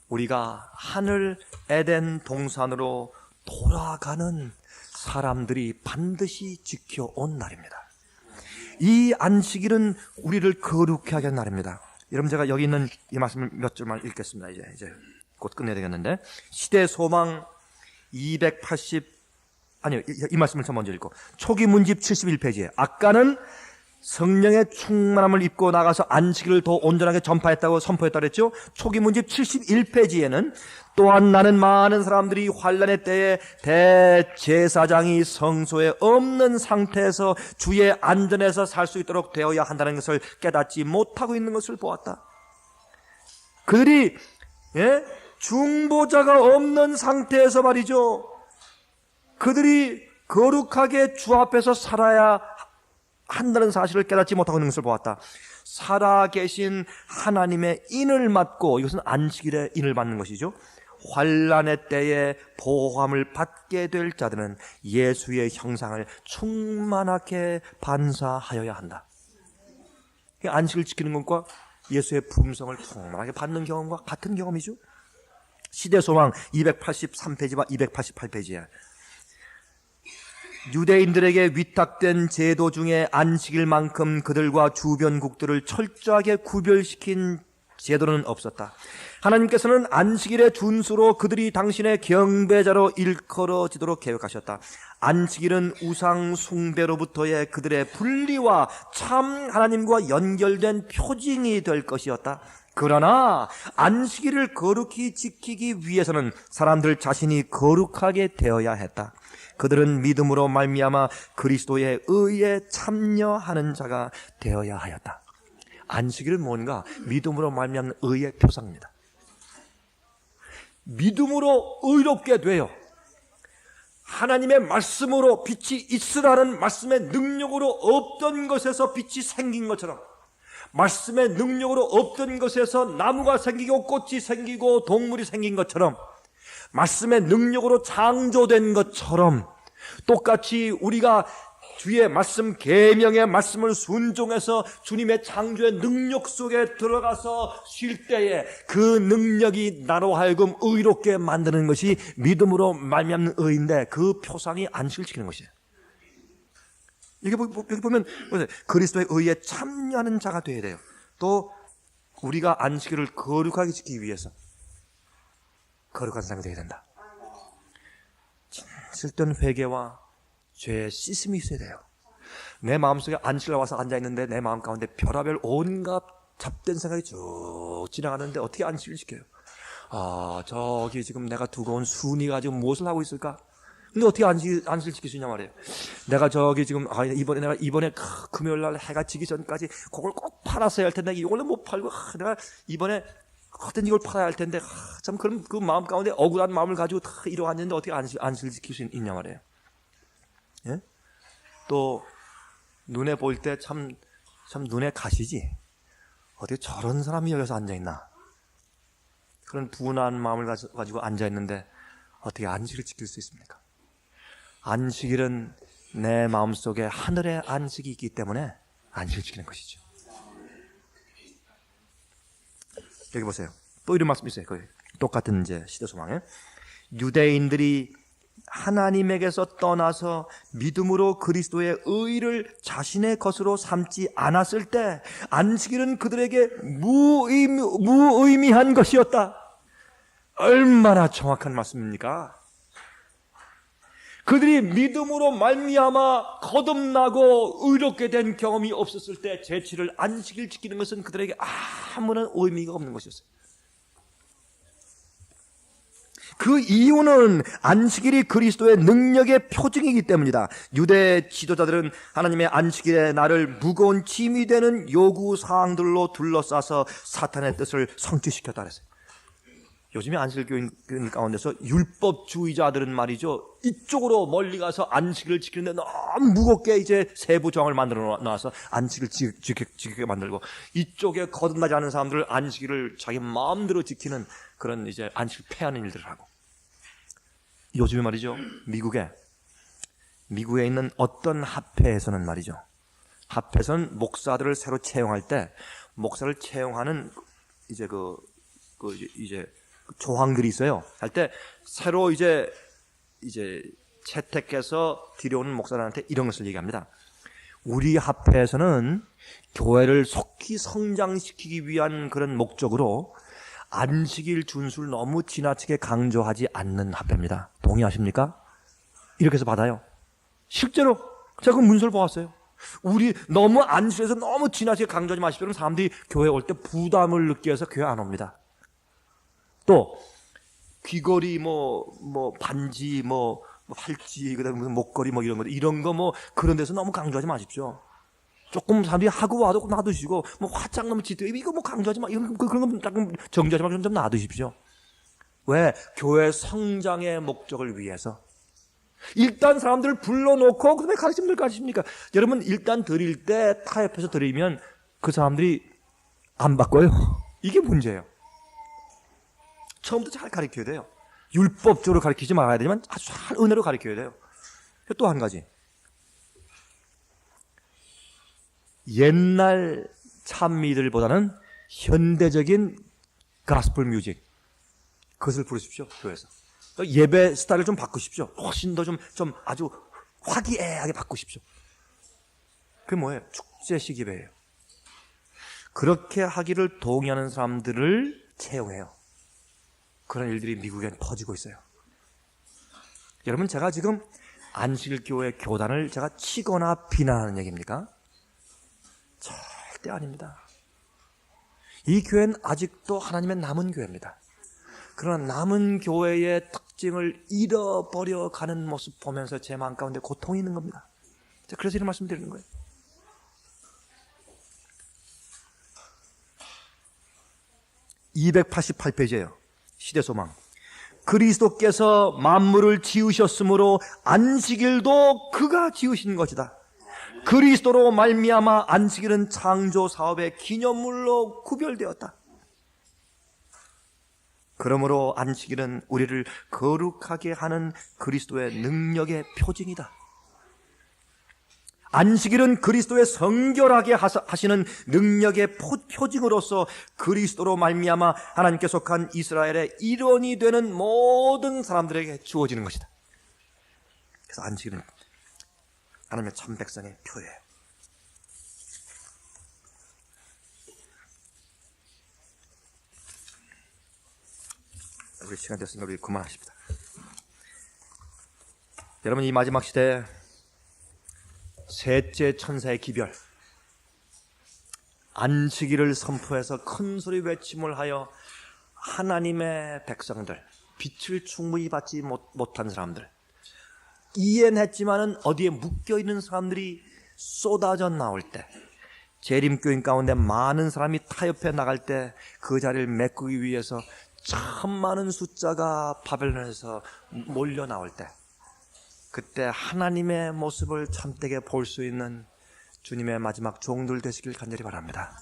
우리가 하늘 에덴 동산으로 돌아가는 사람들이 반드시 지켜온 날입니다. 이 안식일은 우리를 거룩하게 하는 날입니다. 여러분, 제가 여기 있는 이 말씀을 몇 줄만 읽겠습니다. 이제 곧 끝내야 되겠는데, 시대 소망 280, 아니요, 이 말씀을 먼저 읽고, 초기 문집 71페이지에 아까는 성령의 충만함을 입고 나가서 안식일을 더 온전하게 전파했다고 선포했다 그랬죠. 초기 문집 71페이지에는 또한 나는 많은 사람들이 환난의 때에 대제사장이 성소에 없는 상태에서 주의 안전에서 살 수 있도록 되어야 한다는 것을 깨닫지 못하고 있는 것을 보았다. 그들이 중보자가 없는 상태에서 말이죠, 그들이 거룩하게 주 앞에서 살아야 한다는 사실을 깨닫지 못하고 있는 것을 보았다. 살아계신 하나님의 인을 받고, 이것은 안식일에 인을 받는 것이죠. 환난의 때에 보호함을 받게 될 자들은 예수의 형상을 충만하게 반사하여야 한다. 안식을 지키는 것과 예수의 품성을 충만하게 받는 경험과 같은 경험이죠. 시대소망 283페이지와 288페이지에 유대인들에게 위탁된 제도 중에 안식일만큼 그들과 주변국들을 철저하게 구별시킨 제도는 없었다. 하나님께서는 안식일의 준수로 그들이 당신의 경배자로 일컬어지도록 계획하셨다. 안식일은 우상 숭배로부터의 그들의 분리와 참 하나님과 연결된 표징이 될 것이었다. 그러나 안식일을 거룩히 지키기 위해서는 사람들 자신이 거룩하게 되어야 했다. 그들은 믿음으로 말미암아 그리스도의 의에 참여하는 자가 되어야 하였다. 안식일은 뭔가? 믿음으로 말미암는 의의 표상입니다. 믿음으로 의롭게 되어 하나님의 말씀으로 빛이 있으라는 말씀의 능력으로 없던 것에서 빛이 생긴 것처럼, 말씀의 능력으로 없던 것에서 나무가 생기고 꽃이 생기고 동물이 생긴 것처럼, 말씀의 능력으로 창조된 것처럼 똑같이 우리가 주의 말씀, 계명의 말씀을 순종해서 주님의 창조의 능력 속에 들어가서 쉴 때에 그 능력이 나로 하여금 의롭게 만드는 것이 믿음으로 말미암는 의인데, 그 표상이 안식을 지키는 것이에요. 여기 보면 그리스도의 의에 참여하는 자가 되어야 돼요. 또 우리가 안식일을 거룩하게 지키기 위해서 거룩한 사람이 되어야 된다. 진실된 회개와 죄의 씻음이 있어야 돼요. 내 마음속에 안식일 와서 앉아있는데 내 마음 가운데 별하별 온갖 잡된 생각이 쭉 지나가는데 어떻게 안식일 지켜요? 저기 지금 내가 두고 온 순이가 지금 무엇을 하고 있을까? 근데 어떻게 안식일 지킬 수 있냐 말이에요. 내가 저기 지금 이번에 금요일 날 해가 지기 전까지 그걸 꼭 팔았어야 할 텐데 이걸 못 팔고 내가 이번에 그땐 이걸 팔아야 할 텐데 참 그럼 그 마음 가운데 억울한 마음을 가지고 다 이러고 앉는데 어떻게 안식을 지킬 수 있냐 말이에요. 예? 또 눈에 보일 때 참 눈에 가시지. 어떻게 저런 사람이 여기서 앉아있나. 그런 분한 마음을 가지고 앉아있는데 어떻게 안식을 지킬 수 있습니까? 안식일은 내 마음속에 하늘의 안식이 있기 때문에 안식을 지키는 것이죠. 여기 보세요. 또 이런 말씀이 있어요. 똑같은 이제 시대소망에 유대인들이 하나님에게서 떠나서 믿음으로 그리스도의 의를 자신의 것으로 삼지 않았을 때 안식일은 그들에게 무의미한 것이었다. 얼마나 정확한 말씀입니까? 그들이 믿음으로 말미암아 거듭나고 의롭게 된 경험이 없었을 때 제7일 안식일 지키는 것은 그들에게 아무런 의미가 없는 것이었어요. 그 이유는 안식일이 그리스도의 능력의 표징이기 때문이다. 유대 지도자들은 하나님의 안식일의 날을 무거운 짐이 되는 요구 사항들로 둘러싸서 사탄의 뜻을 성취시켰다 그랬어요. 요즘에 안식일교인 가운데서 율법주의자들은 말이죠, 이쪽으로 멀리 가서 안식일을 지키는데 너무 무겁게 이제 세부 조항을 만들어 놔서 안식을 지키게 만들고, 이쪽에 거듭나지 않은 사람들을 안식일을 자기 마음대로 지키는 그런 이제 안식을 폐하는 일들을 하고. 요즘에 말이죠, 미국에 있는 어떤 합회에서는 말이죠, 합회에서는 목사들을 새로 채용할 때 목사를 채용하는 이제 이제 조항들이 있어요. 할 때 새로 이제 채택해서 들여오는 목사들한테 이런 것을 얘기합니다. 우리 합회에서는 교회를 속히 성장시키기 위한 그런 목적으로 안식일 준수를 너무 지나치게 강조하지 않는 합회입니다. 동의하십니까? 이렇게 해서 받아요. 실제로 제가 그 문서를 보았어요. 우리 너무 안식일에서 너무 지나치게 강조하지 마십시오. 그러면 사람들이 교회 올 때 부담을 느껴서 교회 안 옵니다. 또 귀걸이 반지 팔찌, 그다음에 무슨 목걸이 이런 거 그런 데서 너무 강조하지 마십시오. 조금 사람들이 하고 와도 놔두시고, 화장 너무 짙어 이거 강조하지 마. 그런 거 조금 정지하지 말고 좀 놔두십시오. 왜? 교회 성장의 목적을 위해서. 일단 사람들을 불러놓고 그다음에 가르치면 될 거 아십니까? 여러분 일단 드릴 때 타협해서 드리면 그 사람들이 안 바꿔요. 이게 문제예요. 처음부터 잘 가르쳐야 돼요. 율법적으로 가르치지 말아야 되지만 아주 잘 은혜로 가르쳐야 돼요. 또 한 가지, 옛날 찬미들보다는 현대적인 가스펠 뮤직, 그것을 부르십시오. 교회에서 예배 스타일을 좀 바꾸십시오. 훨씬 더 좀 아주 화기애애하게 바꾸십시오. 그게 뭐예요? 축제식 예배예요. 그렇게 하기를 동의하는 사람들을 채용해요. 그런 일들이 미국엔 퍼지고 있어요. 여러분, 제가 지금 안식일교회 교단을 제가 치거나 비난하는 얘기입니까? 절대 아닙니다. 이 교회는 아직도 하나님의 남은 교회입니다. 그러나 남은 교회의 특징을 잃어버려 가는 모습 보면서 제 마음 가운데 고통이 있는 겁니다. 그래서 이런 말씀 드리는 거예요. (288페이지예요) 시대소망. 그리스도께서 만물을 지으셨으므로 안식일도 그가 지으신 것이다. 그리스도로 말미암아 안식일은 창조 사업의 기념물로 구별되었다. 그러므로 안식일은 우리를 거룩하게 하는 그리스도의 능력의 표징이다. 안식일은 그리스도의 성결하게 하시는 능력의 표징으로서 그리스도로 말미암아 하나님께 속한 이스라엘의 일원이 되는 모든 사람들에게 주어지는 것이다. 그래서 안식일은 하나님의 참 백성의 표예요. 우리 시간 됐으니까 우리 그만하십시다. 여러분, 이 마지막 시대에 셋째 천사의 기별, 안식일을 선포해서 큰 소리 외침을 하여 하나님의 백성들, 빛을 충분히 받지 못한 사람들, 이해는 했지만은 어디에 묶여있는 사람들이 쏟아져 나올 때, 재림교인 가운데 많은 사람이 타협해 나갈 때 그 자리를 메꾸기 위해서 참 많은 숫자가 바벨론에서 몰려 나올 때, 그때 하나님의 모습을 참되게 볼 수 있는 주님의 마지막 종들 되시길 간절히 바랍니다.